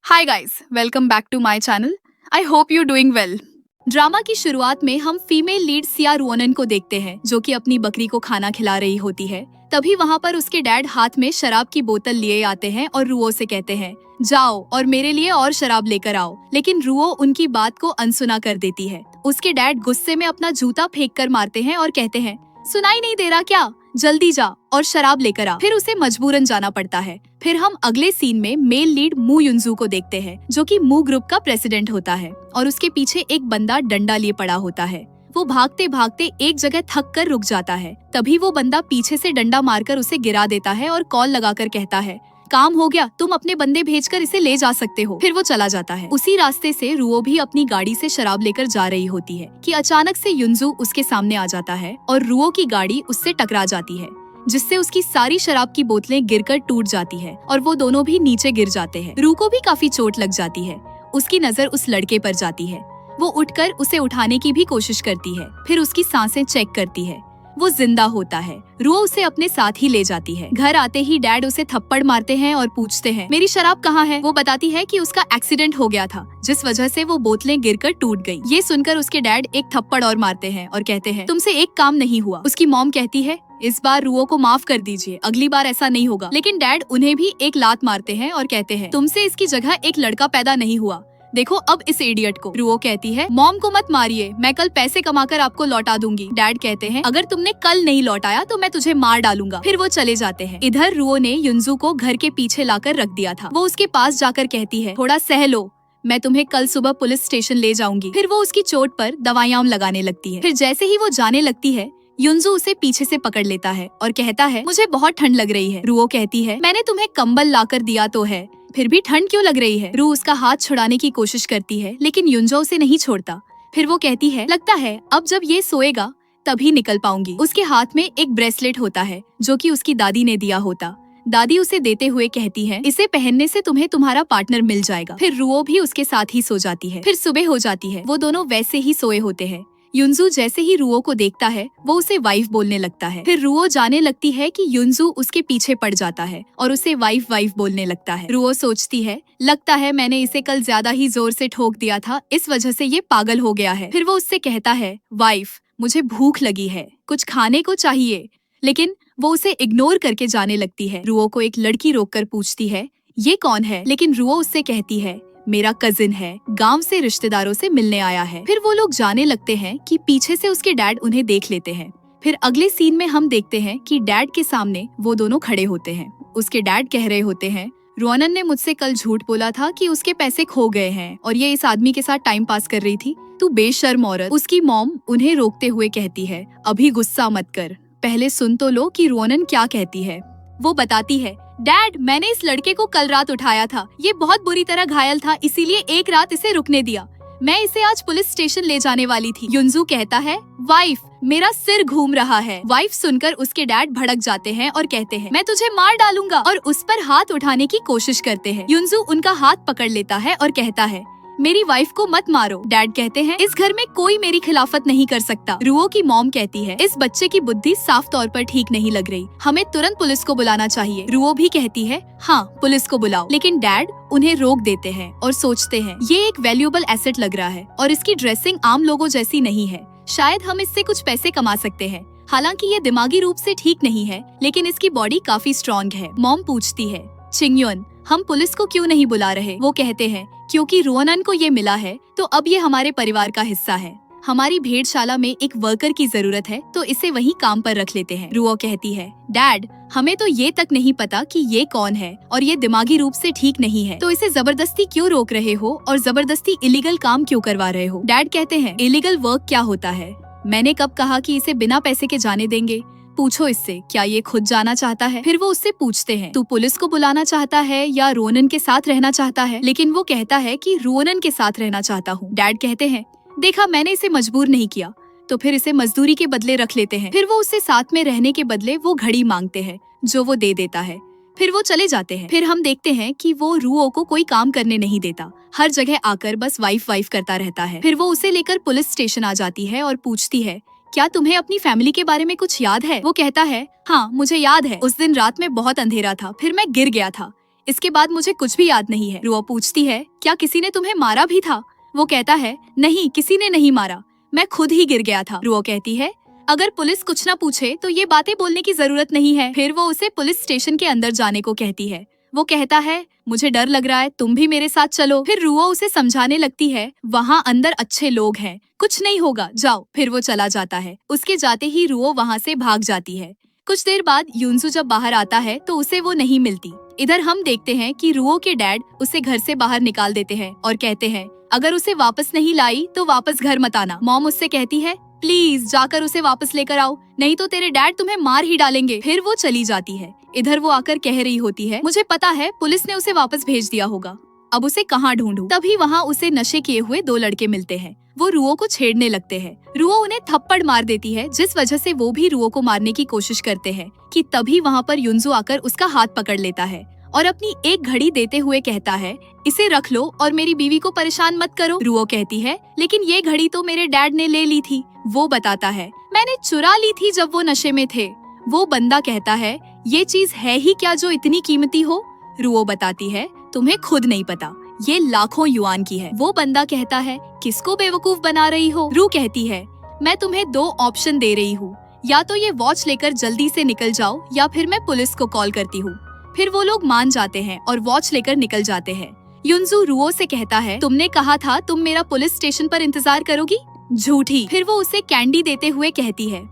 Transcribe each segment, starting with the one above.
Hi guys, welcome back to my channel. I hope you doing well. Drama की शुरुआत में हम female lead Siya रुओनन को देखते हैं, जो कि अपनी बकरी को खाना खिला रही होती है। तभी वहाँ पर उसके डैड हाथ में शराब की बोतल लिए आते हैं और रुओ से कहते हैं, जाओ और मेरे लिए और शराब लेकर आओ। लेकिन रुओ उनकी बात को अनसुना कर देती है। उसके डैड गुस्से में अपना जूता फेंक कर मारते हैं और कहते हैं, सुनाई नहीं दे रहा क्या? जल्दी जा और शराब लेकर आ। फिर उसे मजबूरन जाना पड़ता है। फिर हम अगले सीन में मेल लीड मू युनजू को देखते हैं, जो कि मू ग्रुप का प्रेसिडेंट होता है और उसके पीछे एक बंदा डंडा लिए पड़ा होता है। वो भागते भागते एक जगह थक कर रुक जाता है। तभी वो बंदा पीछे से डंडा मारकर उसे गिरा देता है और कॉल लगाकर कहता है, काम हो गया, तुम अपने बंदे भेजकर इसे ले जा सकते हो। फिर वो चला जाता है। उसी रास्ते से रुओ भी अपनी गाड़ी से शराब लेकर जा रही होती है कि अचानक से युनजू उसके सामने आ जाता है और रुओ की गाड़ी उससे टकरा जाती है, जिससे उसकी सारी शराब की बोतलें गिरकर टूट जाती है और वो दोनों भी नीचे गिर जाते हैं। रू को भी काफी चोट लग जाती है। उसकी नजर उस लड़के पर जाती है। वो उठकर उसे उठाने की भी कोशिश करती है। फिर उसकी सांसें चेक करती है। वो जिंदा होता है। रुओ उसे अपने साथ ही ले जाती है। घर आते ही डैड उसे थप्पड़ मारते हैं और पूछते हैं, मेरी शराब कहाँ है? वो बताती है कि उसका एक्सीडेंट हो गया था, जिस वजह से वो बोतलें गिरकर टूट गई। ये सुनकर उसके डैड एक थप्पड़ और मारते हैं और कहते हैं, तुमसे एक काम नहीं हुआ। उसकी मॉम कहती है, इस बार रुओ को माफ कर दीजिए, अगली बार ऐसा नहीं होगा। लेकिन डैड उन्हें भी एक लात मारते हैं और कहते हैं, तुमसे इसकी जगह एक लड़का पैदा नहीं हुआ, देखो अब इस इडियट को। रुओ कहती है, मॉम को मत मारिए, मैं कल पैसे कमाकर आपको लौटा दूंगी। डैड कहते हैं, अगर तुमने कल नहीं लौटाया तो मैं तुझे मार डालूंगा। फिर वो चले जाते हैं। इधर रुओ ने युनजू को घर के पीछे लाकर रख दिया था। वो उसके पास जाकर कहती है, थोड़ा सह लो, मैं तुम्हें कल सुबह पुलिस स्टेशन ले जाऊंगी। फिर वो उसकी चोट पर दवाइयां लगाने लगती है। फिर जैसे ही वो जाने लगती है, युनजू उसे पीछे से पकड़ लेता है और कहता है, मुझे बहुत ठंड लग रही है। रुओ कहती है, मैंने तुम्हें कंबल लाकर दिया तो है, फिर भी ठंड क्यों लग रही है? रू उसका हाथ छुड़ाने की कोशिश करती है, लेकिन युनजो उसे नहीं छोड़ता। फिर वो कहती है, लगता है अब जब ये सोएगा तभी निकल पाऊंगी। उसके हाथ में एक ब्रेसलेट होता है, जो कि उसकी दादी ने दिया होता। दादी उसे देते हुए कहती है, इसे पहनने से तुम्हें तुम्हारा पार्टनर मिल जाएगा। फिर रुओ भी उसके साथ ही सो जाती है। फिर सुबह हो जाती है। वो दोनों वैसे ही सोए होते हैं। युनजू जैसे ही रुओ को देखता है, वो उसे वाइफ बोलने लगता है। फिर रुओ जाने लगती है कि युनजू उसके पीछे पड़ जाता है और उसे वाइफ वाइफ बोलने लगता है। रुओ सोचती है, लगता है मैंने इसे कल ज्यादा ही जोर से ठोक दिया था, इस वजह से ये पागल हो गया है। फिर वो उससे कहता है, वाइफ मुझे भूख लगी है, कुछ खाने को चाहिए। लेकिन वो उसे इग्नोर करके जाने लगती है। रुओ को एक लड़की रोककर पूछती है, ये कौन है? लेकिन रुओ उससे कहती है, मेरा कजिन है, गांव से रिश्तेदारों से मिलने आया है। फिर वो लोग जाने लगते हैं कि पीछे से उसके डैड उन्हें देख लेते हैं। फिर अगले सीन में हम देखते हैं कि डैड के सामने वो दोनों खड़े होते हैं। उसके डैड कह रहे होते हैं, रुओनन ने मुझसे कल झूठ बोला था कि उसके पैसे खो गए हैं और ये इस आदमी के साथ टाइम पास कर रही थी। तू बेशर्म औरत। उसकी मॉम उन्हें रोकते हुए कहती है, अभी गुस्सा मत कर, पहले सुन तो लो कि रुओनन क्या कहती है। वो बताती है, डैड मैंने इस लड़के को कल रात उठाया था, ये बहुत बुरी तरह घायल था, इसीलिए एक रात इसे रुकने दिया। मैं इसे आज पुलिस स्टेशन ले जाने वाली थी। युनजू कहता है, वाइफ मेरा सिर घूम रहा है। वाइफ सुनकर उसके डैड भड़क जाते हैं और कहते हैं, मैं तुझे मार डालूंगा, और उस पर हाथ उठाने की कोशिश करते हैं। युनजू उनका हाथ पकड़ लेता है और कहता है, मेरी वाइफ को मत मारो। डैड कहते हैं, इस घर में कोई मेरी खिलाफत नहीं कर सकता। रुओ की मॉम कहती है, इस बच्चे की बुद्धि साफ तौर पर ठीक नहीं लग रही, हमें तुरंत पुलिस को बुलाना चाहिए। रुओ भी कहती है, हाँ पुलिस को बुलाओ। लेकिन डैड उन्हें रोक देते हैं और सोचते हैं, ये एक वैल्यूएबल एसेट लग रहा है और इसकी ड्रेसिंग आम लोगों जैसी नहीं है, शायद हम इससे कुछ पैसे कमा सकते हैं। हालांकि ये दिमागी रूप से ठीक नहीं है, लेकिन इसकी बॉडी काफी स्ट्रॉन्ग है। मॉम पूछती है, चिंगयुन हम पुलिस को क्यों नहीं बुला रहे? वो कहते हैं, क्योंकि रुओनन को ये मिला है तो अब ये हमारे परिवार का हिस्सा है। हमारी भेड़शाला में एक वर्कर की जरूरत है तो इसे वहीं काम पर रख लेते हैं। रुओ कहती है, डैड हमें तो ये तक नहीं पता कि ये कौन है और ये दिमागी रूप से ठीक नहीं है, तो इसे जबरदस्ती क्यों रोक रहे हो और जबरदस्ती इलीगल काम क्यों करवा रहे हो? डैड कहते हैं, इलीगल वर्क क्या होता है? मैंने कब कहा कि इसे बिना पैसे के जाने देंगे? पूछो इससे, क्या ये खुद जाना चाहता है? फिर वो उससे पूछते हैं, तू पुलिस को बुलाना चाहता है या रुओनन के साथ रहना चाहता है? लेकिन वो कहता है कि रुओनन के साथ रहना चाहता हूँ। डैड कहते हैं, देखा मैंने इसे मजबूर नहीं किया, तो फिर इसे मजदूरी के बदले रख लेते हैं। फिर वो उससे साथ में रहने के बदले वो घड़ी मांगते हैं, जो वो दे देता है। फिर वो चले जाते हैं। फिर हम देखते हैं कि वो रुओ को कोई काम करने नहीं देता, हर जगह आकर बस वाइफ वाइफ करता रहता है। फिर वो उसे लेकर पुलिस स्टेशन आ जाती है और पूछती है, क्या तुम्हें अपनी फैमिली के बारे में कुछ याद है? वो कहता है, हाँ मुझे याद है, उस दिन रात में बहुत अंधेरा था, फिर मैं गिर गया था, इसके बाद मुझे कुछ भी याद नहीं है। रुओ पूछती है, क्या किसी ने तुम्हें मारा भी था? वो कहता है, नहीं, किसी ने नहीं मारा, मैं खुद ही गिर गया था। रुओ कहती है, अगर पुलिस कुछ ना पूछे तो ये बातें बोलने की जरूरत नहीं है। फिर वो उसे पुलिस स्टेशन के अंदर जाने को कहती है। वो कहता है, मुझे डर लग रहा है, तुम भी मेरे साथ चलो। फिर रुओ उसे समझाने लगती है, वहाँ अंदर अच्छे लोग हैं, कुछ नहीं होगा, जाओ। फिर वो चला जाता है। उसके जाते ही रुओ वहाँ से भाग जाती है। कुछ देर बाद युनजू जब बाहर आता है तो उसे वो नहीं मिलती। इधर हम देखते हैं कि रुओ के डैड उसे घर से बाहर निकाल देते हैं और कहते हैं, अगर उसे वापस नहीं लाई तो वापस घर मत आना। मॉम उससे कहती है, प्लीज जाकर उसे वापस लेकर आओ, नहीं तो तेरे डैड तुम्हें मार ही डालेंगे। फिर वो चली जाती है। इधर वो आकर कह रही होती है, मुझे पता है पुलिस ने उसे वापस भेज दिया होगा, अब उसे कहाँ ढूंढूं? तभी वहाँ उसे नशे किए हुए 2 लड़के मिलते हैं। वो रुओ को छेड़ने लगते हैं। रुओ उन्हें थप्पड़ मार देती है, जिस वजह से वो भी रुओ को मारने की कोशिश करते हैं कि तभी वहाँ पर युनजू आकर उसका हाथ पकड़ लेता है और अपनी एक घड़ी देते हुए कहता है, इसे रख लो और मेरी बीवी को परेशान मत करो। रुओ कहती है, लेकिन ये घड़ी तो मेरे डैड ने ले ली थी। वो बताता है, मैंने चुरा ली थी जब वो नशे में थे। वो बंदा कहता है, ये चीज है ही क्या जो इतनी कीमती हो? रुओ बताती है, तुम्हें खुद नहीं पता, ये लाखों युआन की है। वो बंदा कहता है, किसको बेवकूफ बना रही हो? रू कहती है, मैं तुम्हें 2 ऑप्शन दे रही हूँ, या तो ये वॉच लेकर जल्दी से निकल जाओ या फिर मैं पुलिस को कॉल करती हूँ। फिर वो लोग मान जाते हैं और वॉच लेकर निकल जाते हैं। युनजू रुओ से कहता है, तुमने कहा था तुम मेरा पुलिस स्टेशन पर इंतजार करोगी, झूठी। फिर वो उसे कैंडी देते हुए कहती है,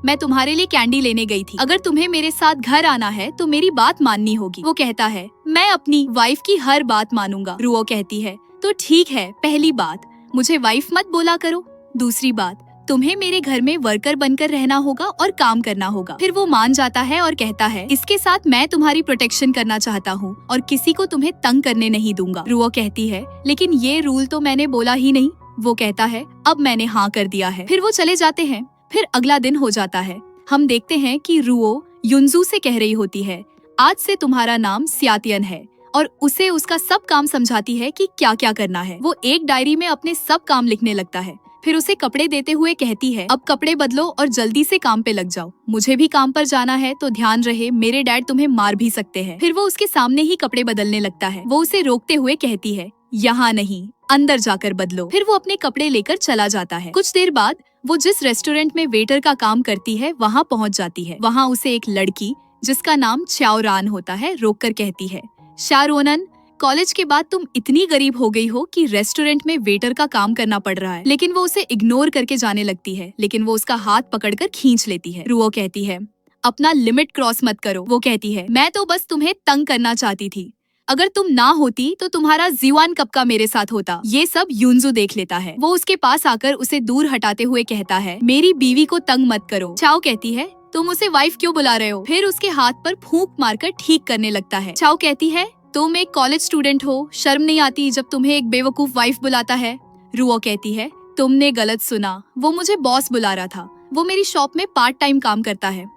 मैं तुम्हारे लिए कैंडी लेने गई थी, अगर तुम्हें मेरे साथ घर आना है तो मेरी बात माननी होगी। वो कहता है, मैं अपनी वाइफ की हर बात मानूंगा। रुओ कहती है, तो ठीक है, पहली बात, मुझे वाइफ मत बोला करो। दूसरी बात, तुम्हें मेरे घर में वर्कर बनकर रहना होगा और काम करना होगा। फिर वो मान जाता है और कहता है, इसके साथ मैं तुम्हारी प्रोटेक्शन करना चाहता हूँ और किसी को तुम्हें तंग करने नहीं दूंगा। रुओ कहती है, लेकिन ये रूल तो मैंने बोला ही नहीं। वो कहता है, अब मैंने हाँ कर दिया है। फिर वो चले जाते हैं। फिर अगला दिन हो जाता है। हम देखते हैं कि रुओ युनजू से कह रही होती है, आज से तुम्हारा नाम स्यातियन है, और उसे उसका सब काम समझाती है कि क्या क्या करना है। वो एक डायरी में अपने सब काम लिखने लगता है। फिर उसे कपड़े देते हुए कहती है, अब कपड़े बदलो और जल्दी से काम पे लग जाओ, मुझे भी काम पर जाना है, तो ध्यान रहे मेरे डैड तुम्हें मार भी सकते हैं। फिर वो उसके सामने ही कपड़े बदलने लगता है। वो उसे रोकते हुए कहती है, यहाँ नहीं, अंदर जाकर बदलो। फिर वो अपने कपड़े लेकर चला जाता है। कुछ देर बाद वो जिस रेस्टोरेंट में वेटर का काम करती है वहाँ पहुँच जाती है। वहाँ उसे एक लड़की जिसका नाम च्याओरान होता है रोककर कहती है, शारोनन, कॉलेज के बाद तुम इतनी गरीब हो गई हो कि रेस्टोरेंट में वेटर का काम करना पड़ रहा है। लेकिन वो उसे इग्नोर करके जाने लगती है, लेकिन वो उसका हाथ पकड़कर खींच लेती है। रुओ कहती है, अपना लिमिट क्रॉस मत करो। वो कहती है, मैं तो बस तुम्हें तंग करना चाहती थी, अगर तुम ना होती तो तुम्हारा जीवान कब का मेरे साथ होता। ये सब युनजू देख लेता है। वो उसके पास आकर उसे दूर हटाते हुए कहता है, मेरी बीवी को तंग मत करो। चाओ कहती है, तुम उसे वाइफ क्यों बुला रहे हो? फिर उसके हाथ पर फूंक मारकर ठीक करने लगता है। चाओ कहती है, तुम एक कॉलेज स्टूडेंट हो, शर्म नहीं आती जब तुम्हें एक बेवकूफ वाइफ बुलाता है? रुओ कहती है, तुमने गलत सुना, वो मुझे बॉस बुला रहा था, वो मेरी शॉप में पार्ट टाइम काम करता है।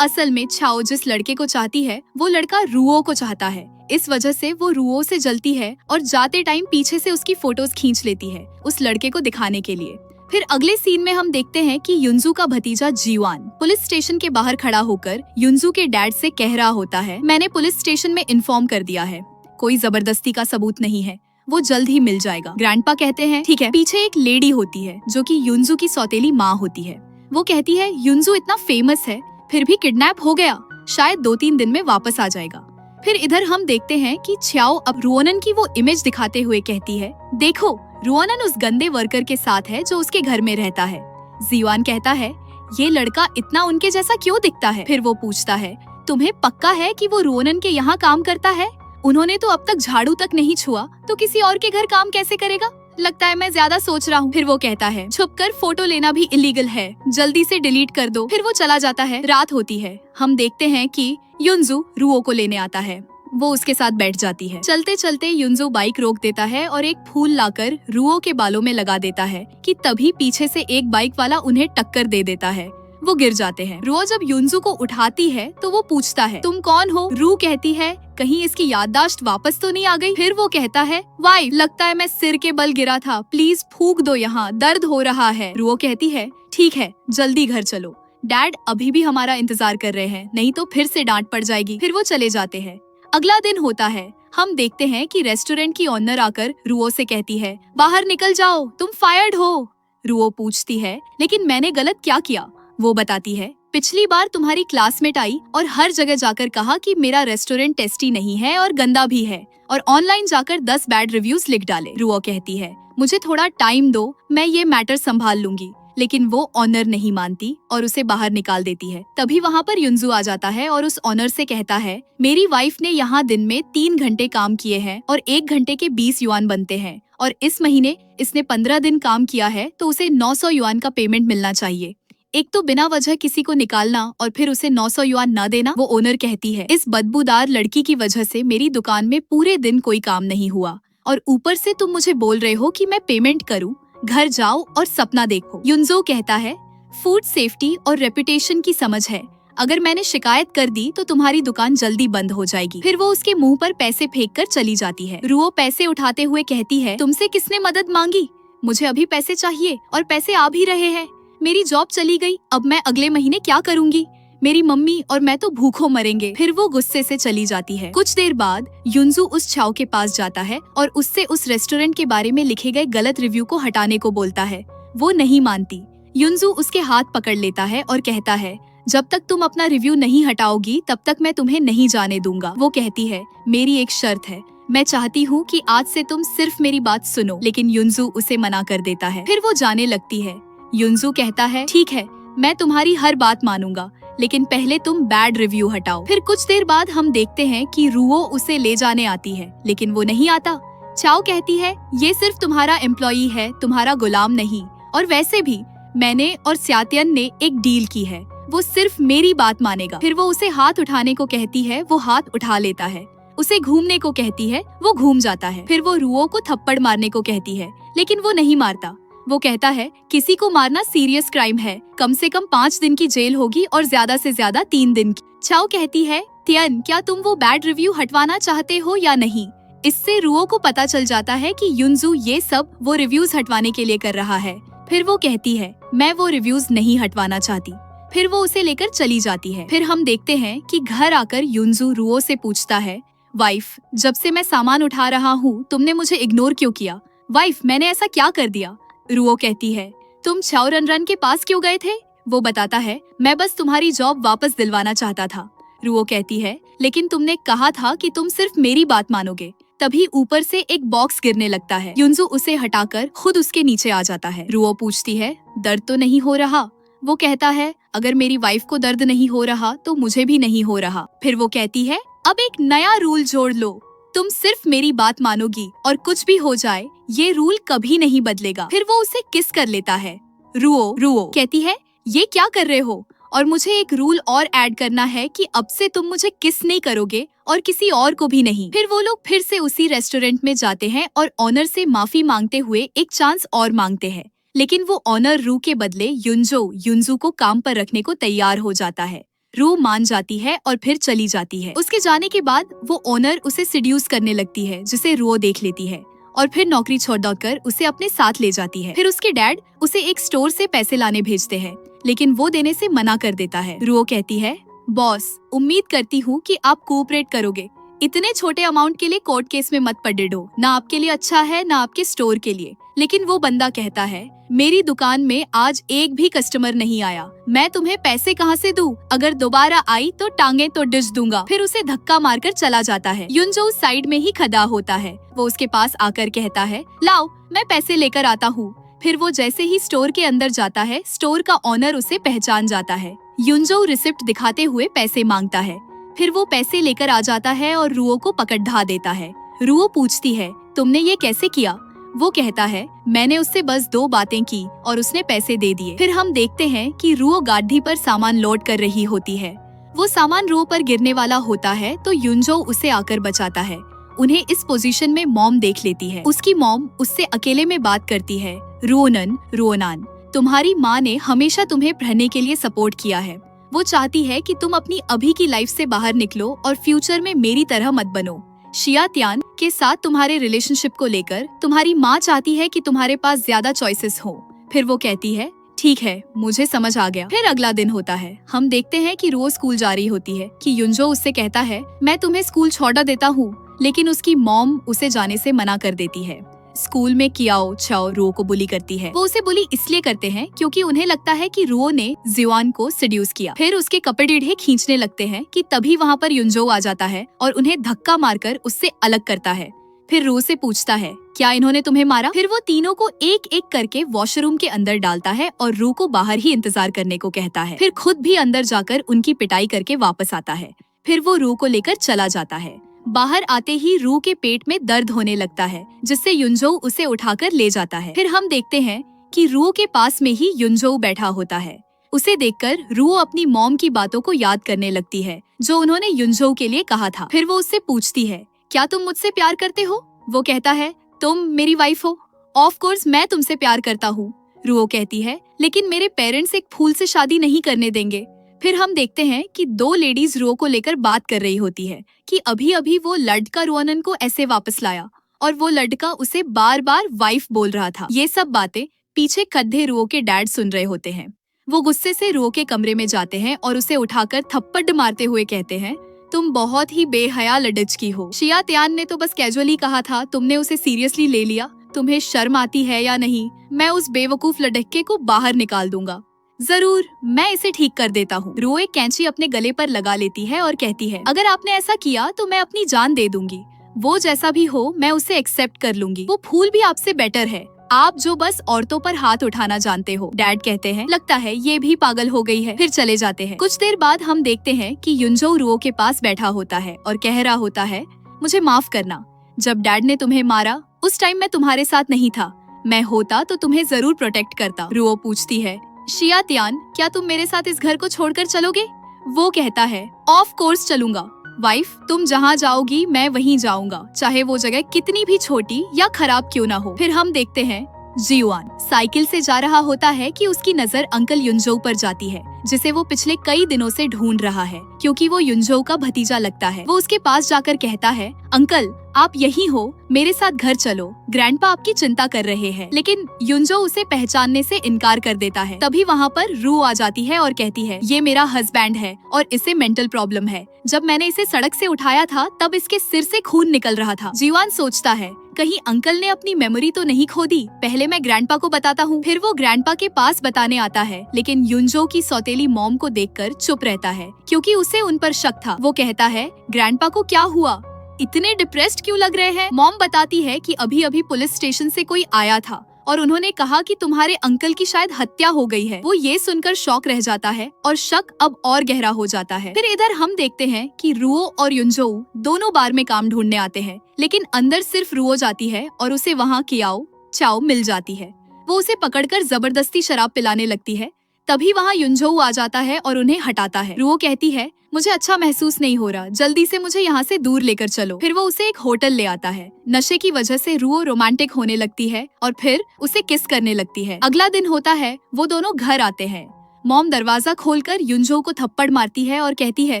असल में चाओ जिस लड़के को चाहती है वो लड़का रुओ को चाहता है। इस वजह से वो रुओ से जलती है और जाते टाइम पीछे से उसकी फोटोज खींच लेती है उस लड़के को दिखाने के लिए। फिर अगले सीन में हम देखते हैं कि युनजू का भतीजा जीवान पुलिस स्टेशन के बाहर खड़ा होकर युनजू के डैड से कह रहा होता है, मैंने पुलिस स्टेशन में इन्फॉर्म कर दिया है, कोई जबरदस्ती का सबूत नहीं है, वो जल्द ही मिल जाएगा। ग्रैंडपा कहते हैं, ठीक है। पीछे एक लेडी होती है जो कि युनजू की सौतेली माँ होती है। वो कहती है, युनजू इतना फेमस है फिर भी किडनैप हो गया, शायद 2-3 दिन में वापस आ जाएगा। फिर इधर हम देखते हैं कि चाओ अब रुओनन की वो इमेज दिखाते हुए कहती है, देखो रुओनन उस गंदे वर्कर के साथ है जो उसके घर में रहता है। जीवान कहता है, ये लड़का इतना उनके जैसा क्यों दिखता है? फिर वो पूछता है, तुम्हें पक्का है कि वो रुओनन के यहाँ काम करता है? उन्होंने तो अब तक झाड़ू तक नहीं छुआ, तो किसी और के घर काम कैसे करेगा? लगता है मैं ज्यादा सोच रहा हूँ। फिर वो कहता है, छुपकर फोटो लेना भी इलीगल है, जल्दी से डिलीट कर दो। फिर वो चला जाता है। रात होती है। हम देखते हैं कि युनजू रुओ को लेने आता है। वो उसके साथ बैठ जाती है। चलते चलते युनजू बाइक रोक देता है और एक फूल लाकर रुओ के बालों में लगा देता है कि तभी पीछे से एक बाइक वाला उन्हें टक्कर दे देता है। वो गिर जाते हैं। रुओ जब युनजू को उठाती है तो वो पूछता है, तुम कौन हो? रू कहती है, कहीं इसकी याददाश्त वापस तो नहीं आ गई? फिर वो कहता है, वाइफ, लगता है मैं सिर के बल गिरा था, प्लीज फूंक दो, यहाँ दर्द हो रहा है। रुओ कहती है, ठीक है, जल्दी घर चलो, डैड अभी भी हमारा इंतजार कर रहे हैं, नहीं तो फिर से डांट पड़ जाएगी। फिर वो चले जाते हैं। अगला दिन होता है। हम देखते हैं कि रेस्टोरेंट की ओनर आकर रुओ से कहती है, बाहर निकल जाओ, तुम फायर्ड हो। रुओ पूछती है, लेकिन मैंने गलत क्या किया? वो बताती है, पिछली बार तुम्हारी क्लासमेट आई और हर जगह जाकर कहा कि मेरा रेस्टोरेंट टेस्टी नहीं है और गंदा भी है, और ऑनलाइन जाकर 10 बैड रिव्यूज लिख डाले। रुओ कहती है, मुझे थोड़ा टाइम दो, मैं ये मैटर संभाल लूंगी। लेकिन वो ऑनर नहीं मानती और उसे बाहर निकाल देती है। तभी वहाँ पर युनजू आ जाता है और उस ऑनर से कहता है, मेरी वाइफ ने यहाँ दिन में 3 घंटे काम किए हैं और 1 घंटे के 20 युआन बनते हैं, और इस महीने इसने 15 दिन काम किया है तो उसे 900 युआन का पेमेंट मिलना चाहिए। एक तो बिना वजह किसी को निकालना और फिर उसे 900 युआन न देना। वो ओनर कहती है, इस बदबूदार लड़की की वजह से मेरी दुकान में पूरे दिन कोई काम नहीं हुआ, और ऊपर से तुम मुझे बोल रहे हो कि मैं पेमेंट करूं। घर जाओ और सपना देखो। युनजो कहता है, फूड सेफ्टी और रेपुटेशन की समझ है, अगर मैंने शिकायत कर दी तो तुम्हारी दुकान जल्दी बंद हो जाएगी। फिर वो उसके मुंह पर पैसे फेंक कर चली जाती है। रुओ पैसे उठाते हुए कहती है, तुमसे किसने मदद मांगी? मुझे अभी पैसे चाहिए और पैसे आ भी रहे हैं। मेरी जॉब चली गई, अब मैं अगले महीने क्या करूंगी? मेरी मम्मी और मैं तो भूखों मरेंगे। फिर वो गुस्से से चली जाती है। कुछ देर बाद युनजू उस छाव के पास जाता है और उससे उस रेस्टोरेंट के बारे में लिखे गए गलत रिव्यू को हटाने को बोलता है। वो नहीं मानती। युनजू उसके हाथ पकड़ लेता है और कहता है, जब तक तुम अपना रिव्यू नहीं हटाओगी तब तक मैं तुम्हें नहीं जाने दूंगा। वो कहती है, मेरी एक शर्त है, मैं चाहती हूँ कि आज से तुम सिर्फ मेरी बात सुनो। लेकिन युनजू उसे मना कर देता है। फिर वो जाने लगती है। युनजू कहता है, ठीक है, मैं तुम्हारी हर बात मानूंगा, लेकिन पहले तुम बैड रिव्यू हटाओ। फिर कुछ देर बाद हम देखते हैं कि रुओ उसे ले जाने आती है, लेकिन वो नहीं आता। चाओ कहती है, ये सिर्फ तुम्हारा एम्प्लॉई है, तुम्हारा गुलाम नहीं, और वैसे भी मैंने और स्यातियन ने एक डील की है, वो सिर्फ मेरी बात मानेगा। फिर वो उसे हाथ उठाने को कहती है, वो हाथ उठा लेता है। उसे घूमने को कहती है, वो घूम जाता है। फिर वो रुओ को थप्पड़ मारने को कहती है, लेकिन वो नहीं मारता। वो कहता है, किसी को मारना सीरियस क्राइम है, कम से कम 5 दिन की जेल होगी और ज्यादा से ज्यादा 3 दिन की। चाओ कहती है, तियन, क्या तुम वो बैड रिव्यू हटवाना चाहते हो या नहीं? इससे रुओ को पता चल जाता है कि युनजू ये सब वो रिव्यूज हटवाने के लिए कर रहा है। फिर वो कहती है, मैं वो रिव्यूज नहीं हटवाना चाहती। फिर वो उसे लेकर चली जाती है। फिर हम देखते हैं कि घर आकर युनजू रुओ से पूछता है, वाइफ, जब से मैं सामान उठा रहा हूँ तुमने मुझे इग्नोर क्यों किया? वाइफ, मैंने ऐसा क्या कर दिया? रुओ कहती है, तुम छाओ रन के पास क्यों गए थे? वो बताता है, मैं बस तुम्हारी जॉब वापस दिलवाना चाहता था। रुओ कहती है, लेकिन तुमने कहा था कि तुम सिर्फ मेरी बात मानोगे। तभी ऊपर से एक बॉक्स गिरने लगता है। युनजू उसे हटाकर खुद उसके नीचे आ जाता है। रुओ पूछती है, दर्द तो नहीं हो रहा? वो कहता है, अगर मेरी वाइफ को दर्द नहीं हो रहा तो मुझे भी नहीं हो रहा। फिर वो कहती है, अब एक नया रूल जोड़ लो, तुम सिर्फ मेरी बात मानोगी और कुछ भी हो जाए ये रूल कभी नहीं बदलेगा। फिर वो उसे किस कर लेता है। रुओ कहती है, ये क्या कर रहे हो? और मुझे एक रूल और ऐड करना है कि अब से तुम मुझे किस नहीं करोगे और किसी और को भी नहीं। फिर वो लोग फिर से उसी रेस्टोरेंट में जाते हैं और ऑनर से माफी मांगते हुए एक चांस और मांगते हैं, लेकिन वो ऑनर रू के बदले युनजू को काम पर रखने को तैयार हो जाता है। रू मान जाती है और फिर चली जाती है। उसके जाने के बाद वो ओनर उसे सिड्यूस करने लगती है, जिसे रुओ देख लेती है और फिर नौकरी छोड़कर उसे अपने साथ ले जाती है। फिर उसके डैड उसे एक स्टोर से पैसे लाने भेजते हैं, लेकिन वो देने से मना कर देता है। रुओ कहती है, बॉस, उम्मीद करती हूँ कि आप कोऑपरेट करोगे। इतने छोटे अमाउंट के लिए कोर्ट केस में मत पड़ो, ना आपके लिए अच्छा है ना आपके स्टोर के लिए। लेकिन वो बंदा कहता है, मेरी दुकान में आज एक भी कस्टमर नहीं आया, मैं तुम्हें पैसे कहाँ से दूं? अगर दोबारा आई तो टांगे तो डिश दूंगा। फिर उसे धक्का मारकर चला जाता है। युनजो साइड में ही खड़ा होता है। वो उसके पास आकर कहता है, लाओ, मैं पैसे लेकर आता हूँ। फिर वो जैसे ही स्टोर के अंदर जाता है, स्टोर का ऑनर उसे पहचान जाता है। युनजो रिसिप्ट दिखाते हुए पैसे मांगता है। फिर वो पैसे लेकर आ जाता है और रुओ को पकड़ ढा देता है। रुओ पूछती है, तुमने ये कैसे किया? वो कहता है, मैंने उससे बस 2 बातें की और उसने पैसे दे दिए। फिर हम देखते हैं कि रुओ गाड़ी पर सामान लोड कर रही होती है। वो सामान रुओ पर गिरने वाला होता है तो युनजो उसे आकर बचाता है। उन्हें इस पोजीशन में मॉम देख लेती है। उसकी मॉम उससे अकेले में बात करती है, रुओनान, तुम्हारी माँ ने हमेशा तुम्हें पढ़ने के लिए सपोर्ट किया है। वो चाहती है कि तुम अपनी अभी की लाइफ से बाहर निकलो और फ्यूचर में मेरी तरह मत बनो। शियात्यान के साथ तुम्हारे रिलेशनशिप को लेकर तुम्हारी माँ चाहती है कि तुम्हारे पास ज्यादा चॉइसेस हो। फिर वो कहती है, ठीक है, मुझे समझ आ गया। फिर अगला दिन होता है। हम देखते हैं कि रोज स्कूल जा रही होती है कि युनजो उससे कहता है, मैं तुम्हें स्कूल छोड़ देता हूँ, लेकिन उसकी मॉम उसे जाने से मना कर देती है। स्कूल में कियाओ चाओ रुओ को बुली करती है। वो उसे बुली इसलिए करते हैं क्योंकि उन्हें लगता है कि रुओ ने जिवान को सेड्यूस किया। फिर उसके कपड़े टेढ़े खींचने लगते हैं कि तभी वहाँ पर युनजो आ जाता है और उन्हें धक्का मारकर उससे अलग करता है। फिर रू से पूछता है, क्या इन्होंने तुम्हें मारा? फिर वो तीनों को एक एक करके वॉशरूम के अंदर डालता है और रू को बाहर ही इंतजार करने को कहता है। फिर खुद भी अंदर जाकर उनकी पिटाई करके वापस आता है। फिर वो रू को लेकर चला जाता है। बाहर आते ही रू के पेट में दर्द होने लगता है, जिससे युनजो उसे उठाकर ले जाता है। फिर हम देखते हैं कि रू के पास में ही युनजो बैठा होता है। उसे देखकर रू अपनी मॉम की बातों को याद करने लगती है, जो उन्होंने युनजो के लिए कहा था। फिर वो उससे पूछती है, क्या तुम मुझसे प्यार करते हो? वो कहता है, तुम मेरी वाइफ हो। ऑफ कोर्स मैं तुमसे प्यार करता हूँ। रुओ कहती है, लेकिन मेरे पेरेंट्स एक फूल से शादी नहीं करने देंगे। फिर हम देखते हैं कि दो लेडीज रुओ को लेकर बात कर रही होती है कि अभी अभी वो लड़का रुओनन को ऐसे वापस लाया और वो लड़का उसे बार बार वाइफ बोल रहा था। ये सब बातें पीछे कद्दे रुओ के डैड सुन रहे होते हैं। वो गुस्से से रुओ के कमरे में जाते हैं और उसे उठाकर थप्पड़ मारते हुए कहते हैं, तुम बहुत ही बेहया लड़की हो। शिया त्यान ने तो बस कैजुअली कहा था, तुमने उसे सीरियसली ले लिया। तुम्हें शर्म आती है या नहीं? मैं उस बेवकूफ लड़के को बाहर निकाल दूंगा। जरूर, मैं इसे ठीक कर देता हूँ। रो एक कैंची अपने गले पर लगा लेती है और कहती है, अगर आपने ऐसा किया तो मैं अपनी जान दे दूंगी। वो जैसा भी हो मैं उसे एक्सेप्ट कर लूंगी। वो फूल भी आपसे बेटर है, आप जो बस औरतों पर हाथ उठाना जानते हो। डैड कहते हैं, लगता है ये भी पागल हो गई है। फिर चले जाते हैं। कुछ देर बाद हम देखते हैं कि युनजो रुओ के पास बैठा होता है और कह रहा होता है, मुझे माफ करना। जब डैड ने तुम्हें मारा उस टाइम मैं तुम्हारे साथ नहीं था। मैं होता तो तुम्हें जरूर प्रोटेक्ट करता। रुओ पूछती है, शिया त्यान, क्या तुम मेरे साथ इस घर को छोड़कर चलोगे? वो कहता है, ऑफ कोर्स चलूंगा। वाइफ, तुम जहाँ जाओगी मैं वहीं जाऊंगा, चाहे वो जगह कितनी भी छोटी या खराब क्यों ना हो। फिर हम देखते हैं जिवान साइकिल से जा रहा होता है कि उसकी नजर अंकल युनजो पर जाती है, जिसे वो पिछले कई दिनों से ढूंढ रहा है क्योंकि वो युनजो का भतीजा लगता है। वो उसके पास जाकर कहता है, अंकल आप यहीं हो, मेरे साथ घर चलो, ग्रैंडपा आपकी चिंता कर रहे हैं। लेकिन युनजो उसे पहचानने से इनकार कर देता है। तभी वहाँ पर रू आ जाती है और कहती है, ये मेरा हस्बैंड है और इसे मेंटल प्रॉब्लम है। जब मैंने इसे सड़क से उठाया था तब इसके सिर से खून निकल रहा था। जीवान सोचता है, कहीं अंकल ने अपनी मेमोरी तो नहीं खो दी। पहले मैं ग्रैंडपा को बताता हूँ। फिर वो ग्रैंडपा के पास बताने आता है, लेकिन युनजो की सौतेली मॉम को देखकर चुप रहता है क्योंकि उसे उन पर शक था। वो कहता है, ग्रैंडपा को क्या हुआ? इतने डिप्रेस्ड क्यों लग रहे हैं? मॉम बताती है कि अभी अभी पुलिस स्टेशन से कोई आया था और उन्होंने कहा कि तुम्हारे अंकल की शायद हत्या हो गई है। वो ये सुनकर शॉक रह जाता है और शक अब और गहरा हो जाता है। फिर इधर हम देखते हैं कि रुओ और युनजो दोनों बार में काम ढूंढने आते हैं, लेकिन अंदर सिर्फ रुओ जाती है और उसे वहाँ कियाओ चाओ मिल जाती है। वो उसे पकड़कर जबरदस्ती शराब पिलाने लगती है। तभी वहाँ युनजो आ जाता है और उन्हें हटाता है। रुओ कहती है, मुझे अच्छा महसूस नहीं हो रहा, जल्दी से मुझे यहाँ से दूर लेकर चलो। फिर वो उसे एक होटल ले आता है। नशे की वजह से रुओ रोमांटिक होने लगती है और फिर उसे किस करने लगती है। अगला दिन होता है, वो दोनों घर आते हैं। मॉम दरवाजा खोलकर युनजो को थप्पड़ मारती है और कहती है,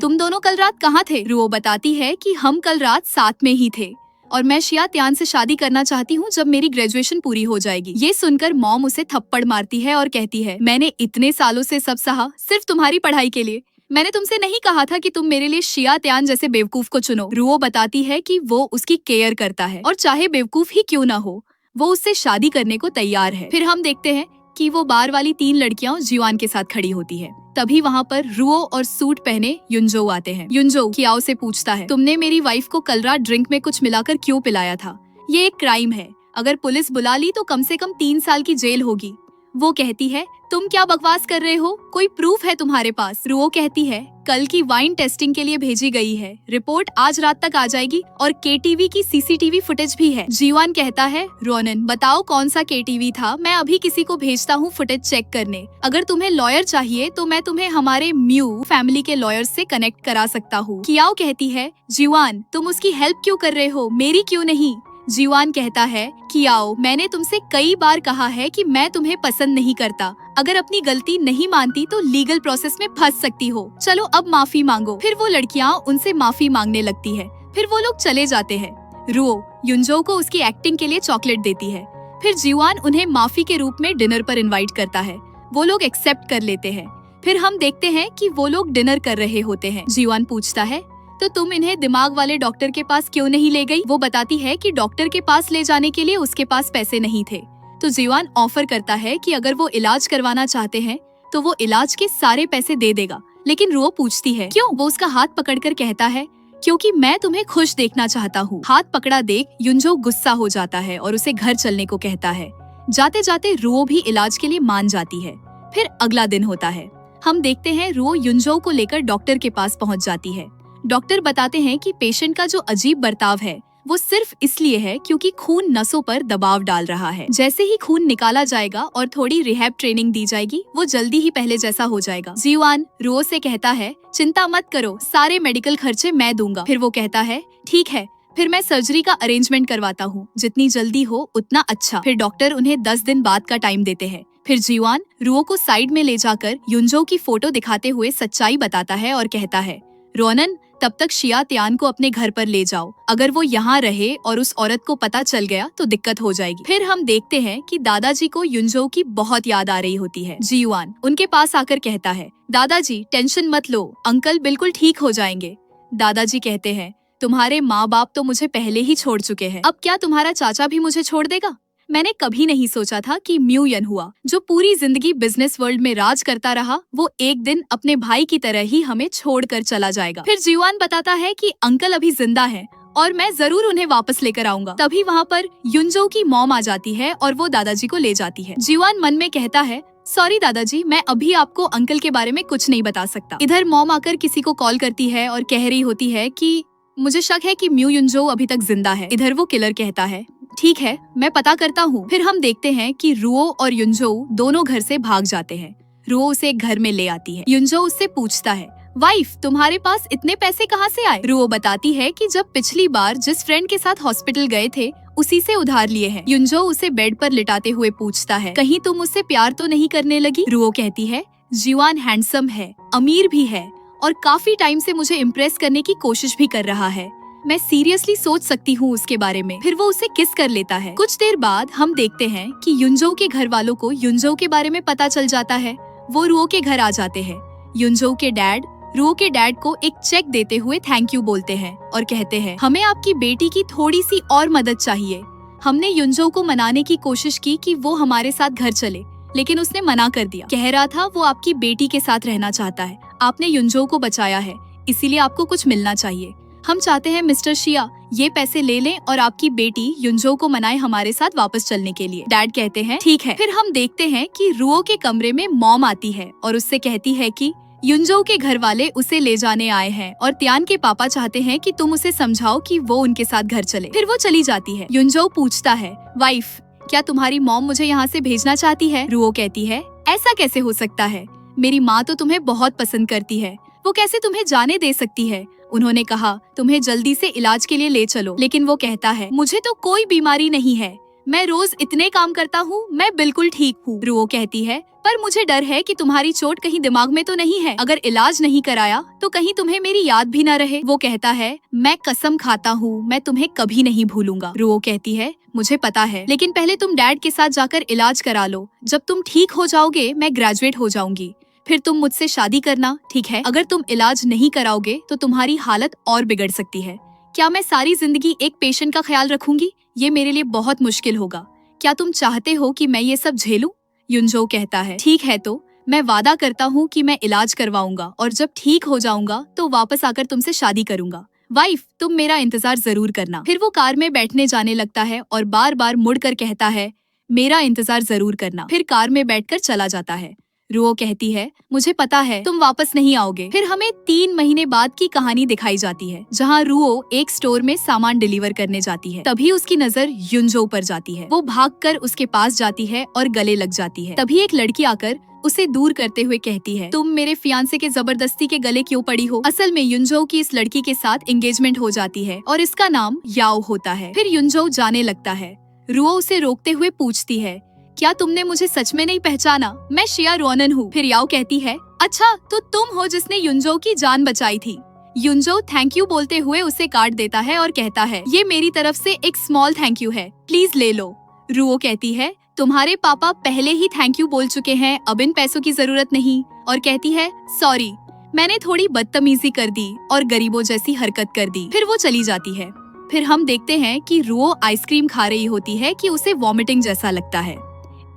तुम दोनों कल रात कहाँ थे? रुओ बताती है कि हम कल रात साथ में ही थे और मैं शिया त्यान से शादी करना चाहती हूँ जब मेरी ग्रेजुएशन पूरी हो जाएगी। ये सुनकर मॉम उसे थप्पड़ मारती है और कहती है, मैंने इतने सालों से सब सहा सिर्फ तुम्हारी पढ़ाई के लिए। मैंने तुमसे नहीं कहा था कि तुम मेरे लिए शिया त्यान जैसे बेवकूफ को चुनो। रुओ बताती है कि वो उसकी केयर करता है और चाहे बेवकूफ ही क्यों ना हो, वो उससे शादी करने को तैयार है। फिर हम देखते हैं कि वो बार वाली 3 लड़कियां जिवान के साथ खड़ी होती है। तभी वहाँ पर रुओ और सूट पहने युनजो आते हैं। युनजो कियाओ से पूछता है, तुमने मेरी वाइफ को कल रात ड्रिंक में कुछ मिलाकर क्यों पिलाया था? ये एक क्राइम है, अगर पुलिस बुला ली तो कम से कम 3 साल की जेल होगी। वो कहती है, तुम क्या बकवास कर रहे हो? कोई प्रूफ है तुम्हारे पास? रुओ कहती है, कल की वाइन टेस्टिंग के लिए भेजी गई है, रिपोर्ट आज रात तक आ जाएगी और केटीवी की सीसीटीवी फुटेज भी है। जीवान कहता है, रोनन बताओ कौन सा केटीवी था, मैं अभी किसी को भेजता हूँ फुटेज चेक करने। अगर तुम्हें लॉयर चाहिए तो मैं तुम्हें हमारे म्यू फैमिली के लॉयर से कनेक्ट करा सकता हूँ। कियाओ कहती है, जीवान तुम उसकी हेल्प क्यों कर रहे हो, मेरी क्यों नहीं? जीवान कहता है, कियाओ मैंने तुमसे कई बार कहा है कि मैं तुम्हें पसंद नहीं करता। अगर अपनी गलती नहीं मानती तो लीगल प्रोसेस में फंस सकती हो। चलो अब माफी मांगो। फिर वो लड़कियां उनसे माफी मांगने लगती है। फिर वो लोग चले जाते हैं। रुओ युनजो को उसकी एक्टिंग के लिए चॉकलेट देती है। फिर जीवान उन्हें माफी के रूप में डिनर पर इनवाइट करता है। वो लोग एक्सेप्ट कर लेते हैं। फिर हम देखते हैं कि वो लोग डिनर कर रहे होते हैं। जीवान पूछता है, तो तुम इन्हें दिमाग वाले डॉक्टर के पास क्यों नहीं ले गई? वो बताती है कि डॉक्टर के पास ले जाने के लिए उसके पास पैसे नहीं थे। तो जीवान ऑफर करता है कि अगर वो इलाज करवाना चाहते हैं तो वो इलाज के सारे पैसे दे देगा। लेकिन रुओ पूछती है क्यों? वो उसका हाथ पकड़कर कहता है क्योंकि मैं तुम्हें खुश देखना चाहता हूँ। हाथ पकड़ा देख युनजो गुस्सा हो जाता है और उसे घर चलने को कहता है। जाते जाते रुओ भी इलाज के लिए मान जाती है। फिर अगला दिन होता है। हम देखते हैं रुओ युनजो को लेकर डॉक्टर के पास पहुँच जाती है। डॉक्टर बताते हैं कि पेशेंट का जो अजीब बर्ताव है वो सिर्फ इसलिए है क्योंकि खून नसों पर दबाव डाल रहा है। जैसे ही खून निकाला जाएगा और थोड़ी रिहैब ट्रेनिंग दी जाएगी वो जल्दी ही पहले जैसा हो जाएगा। जीवान रुओ से कहता है चिंता मत करो, सारे मेडिकल खर्चे मैं दूंगा। फिर वो कहता है ठीक है, फिर मैं सर्जरी का अरेंजमेंट करवाता हूँ, जितनी जल्दी हो उतना अच्छा। फिर डॉक्टर उन्हें 10 दिन बाद का टाइम देते हैं। फिर जीवान रुओ को साइड में ले जाकर युनजो की फोटो दिखाते हुए सच्चाई बताता है और कहता है रोनन, तब तक शिया त्यान को अपने घर पर ले जाओ। अगर वो यहाँ रहे और उस औरत को पता चल गया तो दिक्कत हो जाएगी। फिर हम देखते हैं कि दादाजी को युनजो की बहुत याद आ रही होती है। जीवान उनके पास आकर कहता है दादाजी टेंशन मत लो, अंकल बिल्कुल ठीक हो जाएंगे। दादाजी कहते हैं तुम्हारे माँ बाप तो मुझे पहले ही छोड़ चुके हैं, अब क्या तुम्हारा चाचा भी मुझे छोड़ देगा? मैंने कभी नहीं सोचा था कि म्यू यन हुआ, जो पूरी जिंदगी बिजनेस वर्ल्ड में राज करता रहा, वो एक दिन अपने भाई की तरह ही हमें छोड़कर चला जाएगा। फिर जीवान बताता है कि अंकल अभी जिंदा है और मैं जरूर उन्हें वापस लेकर आऊंगा। तभी वहाँ पर युनजो की मॉम आ जाती है और वो दादाजी को ले जाती है। जीवान मन में कहता है सॉरी दादाजी, मैं अभी आपको अंकल के बारे में कुछ नहीं बता सकता। इधर मॉम आकर किसी को कॉल करती है और कह रही होती है कि मुझे शक है कि म्यू युनजो अभी तक जिंदा है। इधर वो किलर कहता है ठीक है, मैं पता करता हूँ। फिर हम देखते हैं कि रुओ और युनजो दोनों घर से भाग जाते हैं। रुओ उसे एक घर में ले आती है। युनजो उससे पूछता है वाइफ तुम्हारे पास इतने पैसे कहाँ से आए? रुओ बताती है कि जब पिछली बार जिस फ्रेंड के साथ हॉस्पिटल गए थे उसी से उधार लिए हैं। युनजो उसे बेड पर लिटाते हुए पूछता है कहीं तुम उससे प्यार तो नहीं करने लगी? रुओ कहती है जीवान हैंडसम है, अमीर भी है और काफी टाइम से मुझे इम्प्रेस करने की कोशिश भी कर रहा है, मैं सीरियसली सोच सकती हूँ उसके बारे में। फिर वो उसे किस कर लेता है। कुछ देर बाद हम देखते हैं कि युनजो के घर वालों को युनजो के बारे में पता चल जाता है। वो रुओ के घर आ जाते हैं। युनजो के डैड रुओ के डैड को एक चेक देते हुए थैंक यू बोलते हैं और कहते हैं हमें आपकी बेटी की थोड़ी सी और मदद चाहिए। हमने युनजो को मनाने की कोशिश की कि वो हमारे साथ घर चले, लेकिन उसने मना कर दिया। कह रहा था वो आपकी बेटी के साथ रहना चाहता है। आपने युनजो को बचाया है, इसीलिए आपको कुछ मिलना चाहिए। हम चाहते हैं मिस्टर शिया ये पैसे ले लें और आपकी बेटी युनजो को मनाए हमारे साथ वापस चलने के लिए। डैड कहते हैं ठीक है। फिर हम देखते हैं कि रुओ के कमरे में मॉम आती है और उससे कहती है कि युनजो के घर वाले उसे ले जाने आए हैं और त्यान के पापा चाहते हैं कि तुम उसे समझाओ कि वो उनके साथ घर चले। फिर वो चली जाती है। युनजो पूछता है वाइफ क्या तुम्हारी मॉम मुझे यहाँ से भेजना चाहती है? रुओ कहती है ऐसा कैसे हो सकता है, मेरी माँ तो तुम्हें बहुत पसंद करती है, वो कैसे तुम्हें जाने दे सकती है? उन्होंने कहा तुम्हें जल्दी से इलाज के लिए ले चलो। लेकिन वो कहता है मुझे तो कोई बीमारी नहीं है, मैं रोज इतने काम करता हूँ, मैं बिल्कुल ठीक हूँ। रुओ कहती है पर मुझे डर है कि तुम्हारी चोट कहीं दिमाग में तो नहीं है, अगर इलाज नहीं कराया तो कहीं तुम्हें मेरी याद भी न रहे। वो कहता है मैं कसम खाता हूँ मैं तुम्हें कभी नहीं भूलूंगा। रुओ कहती है मुझे पता है, लेकिन पहले तुम डैड के साथ जाकर इलाज करा लो, जब तुम ठीक हो जाओगे मैं ग्रेजुएट हो जाऊंगी, फिर तुम मुझसे शादी करना, ठीक है? अगर तुम इलाज नहीं कराओगे तो तुम्हारी हालत और बिगड़ सकती है। क्या मैं सारी जिंदगी एक पेशेंट का ख्याल रखूंगी? ये मेरे लिए बहुत मुश्किल होगा। क्या तुम चाहते हो कि मैं ये सब झेलूं? युनजो कहता है ठीक है, तो मैं वादा करता हूँ कि मैं इलाज करवाऊंगा और जब ठीक हो जाऊंगा तो वापस आकर तुमसे शादी करूंगा। वाइफ तुम मेरा इंतजार जरूर करना। फिर वो कार में बैठने जाने लगता है और बार बार मुड़कर कहता है मेरा इंतजार जरूर करना। फिर कार में बैठकर चला जाता है। रुओ कहती है मुझे पता है तुम वापस नहीं आओगे। फिर हमें 3 महीने बाद की कहानी दिखाई जाती है, जहाँ रुओ एक स्टोर में सामान डिलीवर करने जाती है। तभी उसकी नजर युनजो पर जाती है। वो भागकर उसके पास जाती है और गले लग जाती है। तभी एक लड़की आकर उसे दूर करते हुए कहती है तुम मेरे फियांसे के जबरदस्ती के गले क्यों पड़ी हो? असल में युनजो की इस लड़की के साथ एंगेजमेंट हो जाती है और इसका नाम याओ होता है। फिर युनजो जाने लगता है। रुओ उसे रोकते हुए पूछती है क्या तुमने मुझे सच में नहीं पहचाना? मैं शिया रोनन हूँ। फिर याओ कहती है अच्छा तो तुम हो जिसने युनजो की जान बचाई थी। युनजो थैंक यू बोलते हुए उसे काट देता है और कहता है ये मेरी तरफ से एक स्मॉल थैंक यू है, प्लीज ले लो। रुओ कहती है तुम्हारे पापा पहले ही थैंक यू बोल चुके हैं, अब इन पैसों की जरूरत नहीं, और कहती है सॉरी मैंने थोड़ी बदतमीजी कर दी और गरीबों जैसी हरकत कर दी। फिर वो चली जाती है। फिर हम देखते हैं कि रुओ आइसक्रीम खा रही होती है कि उसे वॉमिटिंग जैसा लगता है।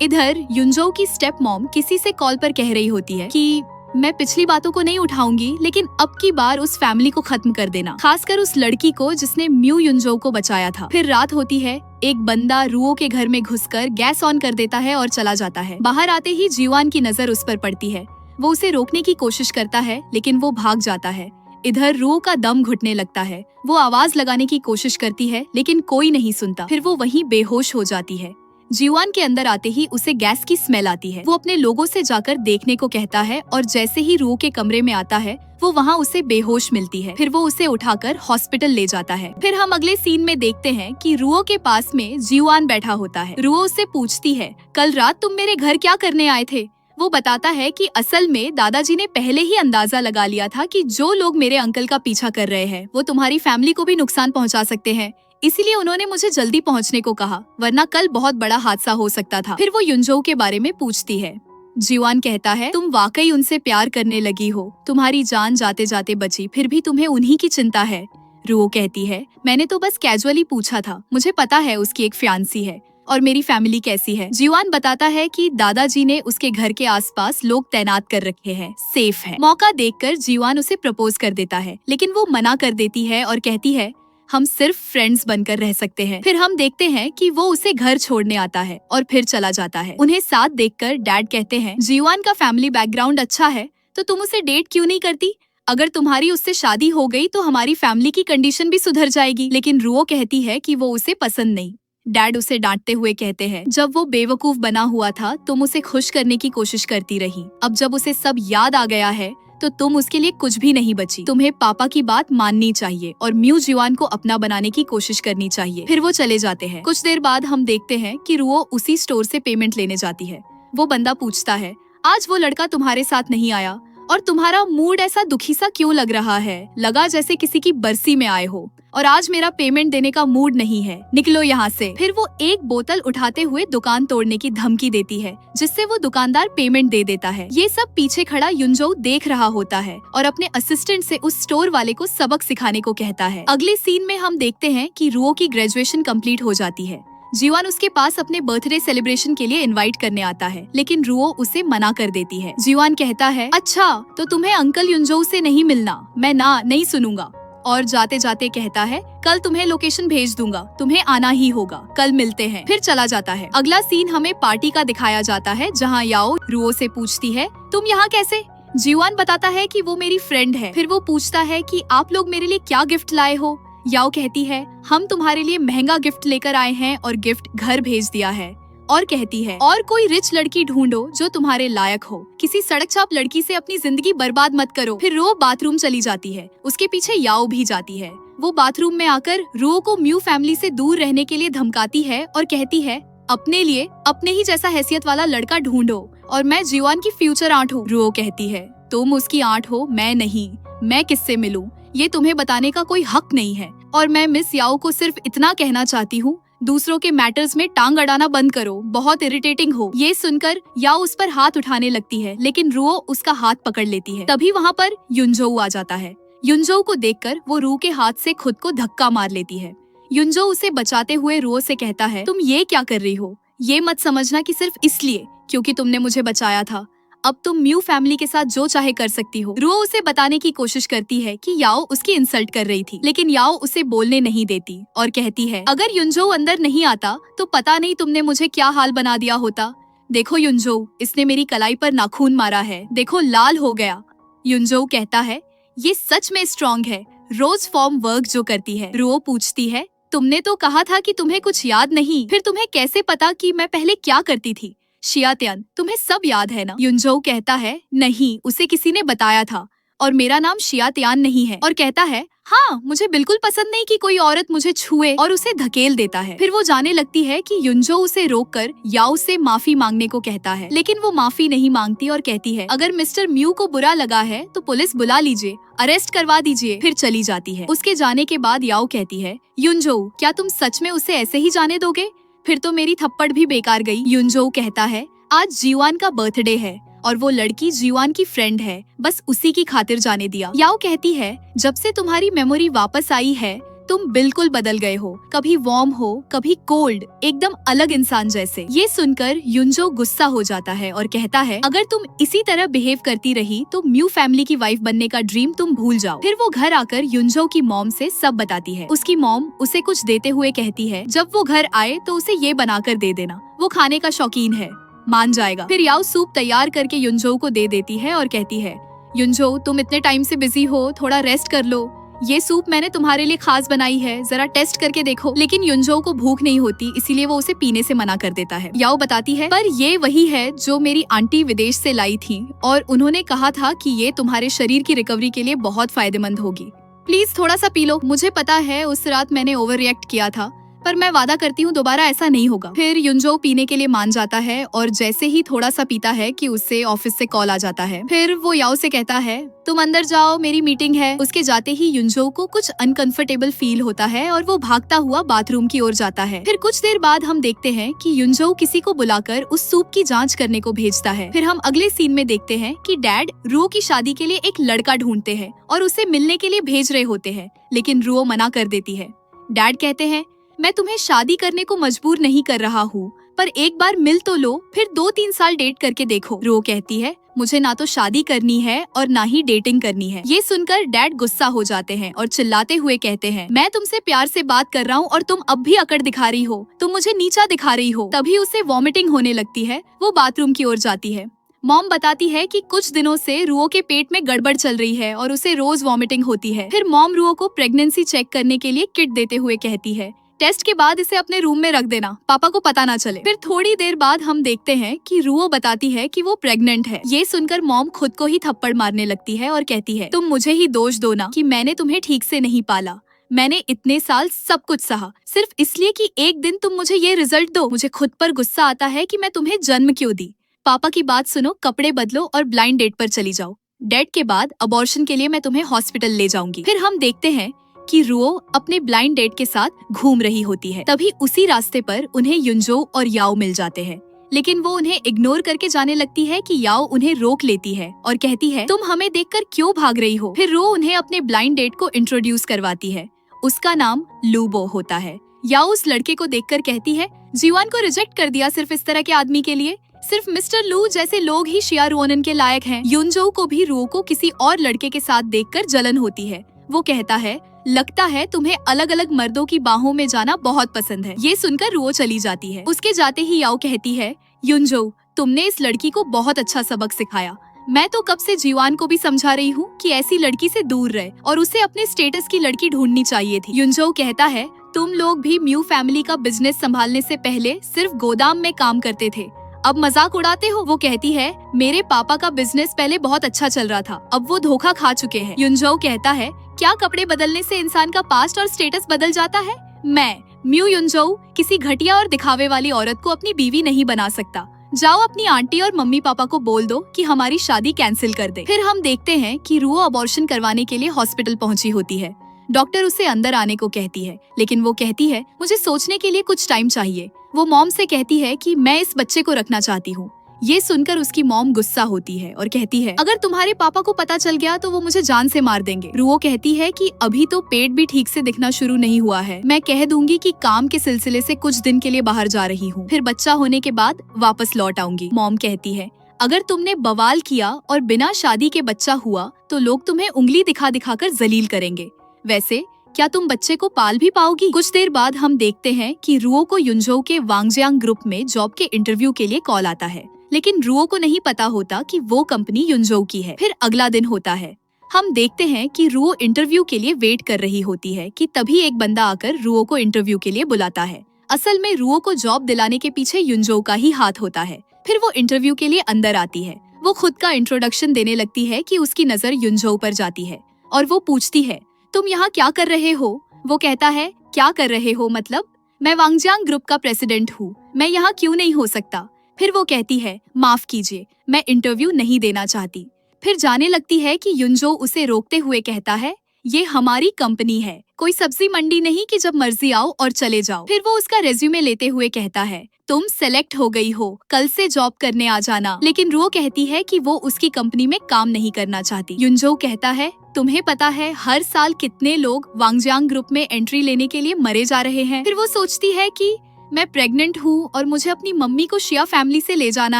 इधर युनजो की स्टेप मॉम किसी से कॉल पर कह रही होती है कि मैं पिछली बातों को नहीं उठाऊंगी, लेकिन अब की बार उस फैमिली को खत्म कर देना, खासकर उस लड़की को जिसने म्यू युनजो को बचाया था। फिर रात होती है। एक बंदा रुओ के घर में घुसकर गैस ऑन कर देता है और चला जाता है। बाहर आते ही जीवान की नजर उस पर पड़ती है। वो उसे रोकने की कोशिश करता है, लेकिन वो भाग जाता है। इधर रुओ का दम घुटने लगता है। वो आवाज लगाने की कोशिश करती है, लेकिन कोई नहीं सुनता। फिर वो वहीं बेहोश हो जाती है। जीवान के अंदर आते ही उसे गैस की स्मेल आती है। वो अपने लोगों से जाकर देखने को कहता है और जैसे ही रुओ के कमरे में आता है, वो वहाँ उसे बेहोश मिलती है। फिर वो उसे उठाकर हॉस्पिटल ले जाता है। फिर हम अगले सीन में देखते हैं कि रुओ के पास में जीवान बैठा होता है। रुओ उससे पूछती है, कल रात तुम मेरे घर क्या करने आए थे? वो बताता है कि असल में दादाजी ने पहले ही अंदाजा लगा लिया था कि जो लोग मेरे अंकल का पीछा कर रहे हैं वो तुम्हारी फैमिली को भी नुकसान पहुंचा सकते हैं, इसीलिए उन्होंने मुझे जल्दी पहुंचने को कहा, वरना कल बहुत बड़ा हादसा हो सकता था। फिर वो युनजो के बारे में पूछती है। जीवान कहता है, तुम वाकई उनसे प्यार करने लगी हो, तुम्हारी जान जाते जाते बची, फिर भी तुम्हें उन्हीं की चिंता है। रुओ कहती है, मैंने तो बस कैजुअली पूछा था, मुझे पता है उसकी एक फियांसी है और मेरी फैमिली कैसी है। जीवान बताता है कि दादाजी ने उसके घर के आसपास लोग तैनात कर रखे हैं, सेफ है। मौका देखकर जीवान उसे प्रपोज कर देता है, लेकिन वो मना कर देती है और कहती है, हम सिर्फ फ्रेंड्स बनकर रह सकते हैं। फिर हम देखते हैं कि वो उसे घर छोड़ने आता है और फिर चला जाता है। उन्हें साथ देखकर डैड कहते हैं, जीवान का फैमिली बैकग्राउंड अच्छा है, तो तुम उसे डेट क्यों नहीं करती? अगर तुम्हारी उससे शादी हो गई तो हमारी फैमिली की कंडीशन भी सुधर जाएगी। लेकिन रुओ कहती है कि वो उसे पसंद नहीं। डैड उसे डांटते हुए कहते हैं, जब वो बेवकूफ बना हुआ था तुम उसे खुश करने की कोशिश करती रही, अब जब उसे सब याद आ गया है तो तुम उसके लिए कुछ भी नहीं बची। तुम्हें पापा की बात माननी चाहिए और म्यू जीवान को अपना बनाने की कोशिश करनी चाहिए। फिर वो चले जाते हैं। कुछ देर बाद हम देखते हैं कि रुओ उसी स्टोर से पेमेंट लेने जाती है। वो बंदा पूछता है, आज वो लड़का तुम्हारे साथ नहीं आया और तुम्हारा मूड ऐसा दुखी सा क्यों लग रहा है? लगा जैसे किसी की बरसी में आए हो और आज मेरा पेमेंट देने का मूड नहीं है, निकलो यहाँ से। फिर वो एक बोतल उठाते हुए दुकान तोड़ने की धमकी देती है, जिससे वो दुकानदार पेमेंट दे देता है। ये सब पीछे खड़ा युनजो देख रहा होता है और अपने असिस्टेंट से उस स्टोर वाले को सबक सिखाने को कहता है। अगले सीन में हम देखते हैं कि रुओ की ग्रेजुएशन कंप्लीट हो जाती है। जीवान उसके पास अपने बर्थडे सेलिब्रेशन के लिए इनवाइट करने आता है, लेकिन रुओ उसे मना कर देती है। जीवान कहता है, अच्छा तो तुम्हें अंकल युनजो से नहीं मिलना, मैं नहीं सुनूंगा। और जाते जाते कहता है, कल तुम्हें लोकेशन भेज दूंगा, तुम्हें आना ही होगा, कल मिलते हैं। फिर चला जाता है। अगला सीन हमें पार्टी का दिखाया जाता है, जहाँ याओ रुओ से पूछती है, तुम यहाँ कैसे? जीवान बताता है कि वो मेरी फ्रेंड है। फिर वो पूछता है कि आप लोग मेरे लिए क्या गिफ्ट लाए हो? याओ कहती है, हम तुम्हारे लिए महंगा गिफ्ट लेकर आए हैं और गिफ्ट घर भेज दिया है। और कहती है, और कोई रिच लड़की ढूंढो जो तुम्हारे लायक हो, किसी सड़क छाप लड़की से अपनी जिंदगी बर्बाद मत करो। फिर रो बाथरूम चली जाती है, उसके पीछे याओ भी जाती है। वो बाथरूम में आकर रो को म्यू फैमिली से दूर रहने के लिए धमकाती है और कहती है, अपने लिए अपने ही जैसा हैसियत वाला लड़का ढूंढो और मैं जीवान की फ्यूचर आंट हूँ। रो कहती है, तुम उसकी आंट हो, मैं नहीं, मैं किससे मिलूं? ये तुम्हें बताने का कोई हक नहीं है। और मैं मिस याओ को सिर्फ इतना कहना चाहती हूँ, दूसरों के मैटर्स में टांग अड़ाना बंद करो, बहुत इरिटेटिंग हो। ये सुनकर याओ उस पर हाथ उठाने लगती है, लेकिन रुओ उसका हाथ पकड़ लेती है। तभी वहाँ पर युनजो आ जाता है। युनजो को देखकर वो रू के हाथ से खुद को धक्का मार लेती है। युनजो उसे बचाते हुए रुओ से कहता है, तुम ये क्या कर रही हो? ये मत समझना कि सिर्फ इसलिए क्योंकि तुमने मुझे बचाया था, अब तुम म्यू फैमिली के साथ जो चाहे कर सकती हो। रुओ उसे बताने की कोशिश करती है कि याओ उसकी इंसल्ट कर रही थी, लेकिन याओ उसे बोलने नहीं देती और कहती है, अगर युनजो अंदर नहीं आता तो पता नहीं तुमने मुझे क्या हाल बना दिया होता। देखो युनजो, इसने मेरी कलाई पर नाखून मारा है, देखो लाल हो गया। युनजो कहता है, ये सच में स्ट्रॉन्ग है, रोज फॉर्म वर्क जो करती है। रुओ पूछती है, तुमने तो कहा था कि तुम्हें कुछ याद नहीं, फिर तुम्हें कैसे पता कि मैं पहले क्या करती थी? शियात्यान, तुम्हें सब याद है ना? युनजो कहता है, नहीं, उसे किसी ने बताया था और मेरा नाम शियात्यान नहीं है। और कहता है, हाँ, मुझे बिल्कुल पसंद नहीं कि कोई औरत मुझे छुए, और उसे धकेल देता है। फिर वो जाने लगती है कि युनजो उसे रोककर याओ से माफी मांगने को कहता है, लेकिन वो माफी नहीं मांगती और कहती है, अगर मिस्टर म्यू को बुरा लगा है तो पुलिस बुला लीजिए, अरेस्ट करवा दीजिए। फिर चली जाती है। उसके जाने के बाद याओ कहती है, युनजो, क्या तुम सच में उसे ऐसे ही जाने दोगे? फिर तो मेरी थप्पड़ भी बेकार गई। युनजो कहता है, आज जीवान का बर्थडे है और वो लड़की जीवान की फ्रेंड है, बस उसी की खातिर जाने दिया। याओ कहती है, जब से तुम्हारी मेमोरी वापस आई है तुम बिल्कुल बदल गए हो, कभी वार्म हो कभी कोल्ड, एकदम अलग इंसान जैसे। ये सुनकर युनजो गुस्सा हो जाता है और कहता है, अगर तुम इसी तरह बिहेव करती रही तो म्यू फैमिली की वाइफ बनने का ड्रीम तुम भूल जाओ। फिर वो घर आकर युनजो की मॉम से सब बताती है। उसकी मॉम उसे कुछ देते हुए कहती है, जब वो घर आए तो उसे ये बनाकर दे देना, वो खाने का शौकीन है, मान जाएगा। फिर याओ सूप तैयार करके युनजो को दे देती है और कहती है, युनजो तुम इतने टाइम से बिजी हो, थोड़ा रेस्ट कर लो, ये सूप मैंने तुम्हारे लिए खास बनाई है, जरा टेस्ट करके देखो। लेकिन युनजो को भूख नहीं होती, इसीलिए वो उसे पीने से मना कर देता है। याओ बताती है, पर ये वही है जो मेरी आंटी विदेश से लाई थी और उन्होंने कहा था कि ये तुम्हारे शरीर की रिकवरी के लिए बहुत फायदेमंद होगी, प्लीज थोड़ा सा पी लो। मुझे पता है उस रात मैंने ओवर रिएक्ट किया था, पर मैं वादा करती हूँ दोबारा ऐसा नहीं होगा। फिर युनजो पीने के लिए मान जाता है और जैसे ही थोड़ा सा पीता है कि उससे ऑफिस से कॉल आ जाता है। फिर वो याओ से कहता है, तुम अंदर जाओ, मेरी मीटिंग है। उसके जाते ही युनजो को कुछ अनकंफर्टेबल फील होता है और वो भागता हुआ बाथरूम की ओर जाता है। फिर कुछ देर बाद हम देखते हैं कि युनजो किसी को बुलाकर उस सूप की जांच करने को भेजता है। फिर हम अगले सीन में देखते हैं कि डैड रुओ की शादी के लिए एक लड़का ढूंढते हैं और उसे मिलने के लिए भेज रहे होते हैं, लेकिन रुओ मना कर देती है। डैड कहते हैं, मैं तुम्हें शादी करने को मजबूर नहीं कर रहा हूँ, पर एक बार मिल तो लो, फिर 2-3 साल डेट करके देखो। रो कहती है, मुझे ना तो शादी करनी है और ना ही डेटिंग करनी है। ये सुनकर डैड गुस्सा हो जाते हैं और चिल्लाते हुए कहते हैं, मैं तुमसे प्यार से बात कर रहा हूँ और तुम अब भी अकड़ दिखा रही हो, तुम मुझे नीचा दिखा रही हो। तभी उसे वॉमिटिंग होने लगती है, वो बाथरूम की ओर जाती है। मॉम बताती है कि कुछ दिनों से रुओ के पेट में गड़बड़ चल रही है और उसे रोज वॉमिटिंग होती है। फिर मॉम रुओ को प्रेगनेंसी चेक करने के लिए किट देते हुए कहती है, टेस्ट के बाद इसे अपने रूम में रख देना, पापा को पता ना चले। फिर थोड़ी देर बाद हम देखते हैं कि रुओ बताती है कि वो प्रेग्नेंट है। ये सुनकर मॉम खुद को ही थप्पड़ मारने लगती है और कहती है, तुम मुझे ही दोष दो ना कि मैंने तुम्हें ठीक से नहीं पाला। मैंने इतने साल सब कुछ सहा सिर्फ इसलिए कि एक दिन तुम मुझे ये रिजल्ट दो। मुझे खुद पर गुस्सा आता है कि मैं तुम्हें जन्म क्यों दी। पापा की बात सुनो, कपड़े बदलो और ब्लाइंड डेट पर चली जाओ। डेट के बाद अबॉर्शन के लिए मैं तुम्हें हॉस्पिटल ले जाऊंगी। फिर हम देखते हैं कि रुओ अपने ब्लाइंड डेट के साथ घूम रही होती है। तभी उसी रास्ते पर उन्हें युनजो और याओ मिल जाते हैं, लेकिन वो उन्हें इग्नोर करके जाने लगती है कि याओ उन्हें रोक लेती है और कहती है, तुम हमें देखकर क्यों भाग रही हो। फिर रो उन्हें अपने ब्लाइंड डेट को इंट्रोड्यूस करवाती है। उसका नाम लूबो होता है। याओ उस लड़के को देखकर कहती है, जीवान को रिजेक्ट कर दिया सिर्फ इस तरह के आदमी के लिए। सिर्फ मिस्टर लू जैसे लोग ही शिया रुओनन के लायक हैं। युनजो को भी रुओ को किसी और लड़के के साथ देखकर जलन होती है। वो कहता है, लगता है तुम्हें अलग अलग मर्दों की बाहों में जाना बहुत पसंद है। ये सुनकर रुओ चली जाती है। उसके जाते ही याओ कहती है, युनजो तुमने इस लड़की को बहुत अच्छा सबक सिखाया। मैं तो कब से जीवान को भी समझा रही हूँ कि ऐसी लड़की से दूर रहे और उसे अपने स्टेटस की लड़की ढूंढनी चाहिए थी। युनजो कहता है, तुम लोग भी म्यू फैमिली का बिजनेस संभालने से पहले सिर्फ गोदाम में काम करते थे, अब मजाक उड़ाते हो। वो कहती है, मेरे पापा का बिजनेस पहले बहुत अच्छा चल रहा था, अब वो धोखा खा चुके हैं। युनजो कहता है, क्या कपड़े बदलने से इंसान का पास्ट और स्टेटस बदल जाता है? मैं म्यू युनजो किसी घटिया और दिखावे वाली औरत को अपनी बीवी नहीं बना सकता। जाओ अपनी आंटी और मम्मी पापा को बोल दो कि हमारी शादी कैंसिल कर दे। फिर हम देखते हैं कि रुओ अबॉर्शन करवाने के लिए हॉस्पिटल पहुंची होती है। डॉक्टर उसे अंदर आने को कहती है, लेकिन वो कहती है, मुझे सोचने के लिए कुछ टाइम चाहिए। वो मॉम से कहती है कि मैं इस बच्चे को रखना चाहती हूँ। ये सुनकर उसकी मॉम गुस्सा होती है और कहती है, अगर तुम्हारे पापा को पता चल गया तो वो मुझे जान से मार देंगे। रुओ कहती है कि अभी तो पेट भी ठीक से दिखना शुरू नहीं हुआ है, मैं कह दूंगी कि काम के सिलसिले से कुछ दिन के लिए बाहर जा रही हूँ, फिर बच्चा होने के बाद वापस लौट आऊंगी। मॉम कहती है, अगर तुमने बवाल किया और बिना शादी के बच्चा हुआ तो लोग तुम्हें उंगली दिखा दिखा कर जलील करेंगे। वैसे क्या तुम बच्चे को पाल भी पाओगी? कुछ देर बाद हम देखते हैं कि रुओ को युनजो के वांगजियांग ग्रुप में जॉब के इंटरव्यू के लिए कॉल आता है, लेकिन रुओ को नहीं पता होता कि वो कंपनी युनजो की है। फिर अगला दिन होता है। हम देखते हैं कि रुओ इंटरव्यू के लिए वेट कर रही होती है कि तभी एक बंदा आकर रुओ को इंटरव्यू के लिए बुलाता है। असल में रुओ को जॉब दिलाने के पीछे युनजो का ही हाथ होता है। फिर वो इंटरव्यू के लिए अंदर आती है। वो खुद का इंट्रोडक्शन देने लगती है कि उसकी नजर युनजो पर जाती है और वो पूछती है, तुम यहाँ क्या कर रहे हो? वो कहता है, क्या कर रहे हो मतलब? मैं वांगजियांग ग्रुप का प्रेसिडेंट हूँ, मैं यहाँ क्यों नहीं हो सकता? फिर वो कहती है, माफ कीजिए, मैं इंटरव्यू नहीं देना चाहती। फिर जाने लगती है कि युनजो उसे रोकते हुए कहता है, ये हमारी कंपनी है, कोई सब्जी मंडी नहीं कि जब मर्जी आओ और चले जाओ। फिर वो उसका रेज्यूमे लेते हुए कहता है, तुम सेलेक्ट हो गई हो, कल से जॉब करने आ जाना। लेकिन रुओ कहती है कि वो उसकी कंपनी में काम नहीं करना चाहती। युनजो कहता है, तुम्हें पता है हर साल कितने लोग वांगजियांग ग्रुप में एंट्री लेने के लिए मरे जा रहे हैं। फिर वो सोचती है कि मैं प्रेग्नेंट हूँ और मुझे अपनी मम्मी को शिया फैमिली से ले जाना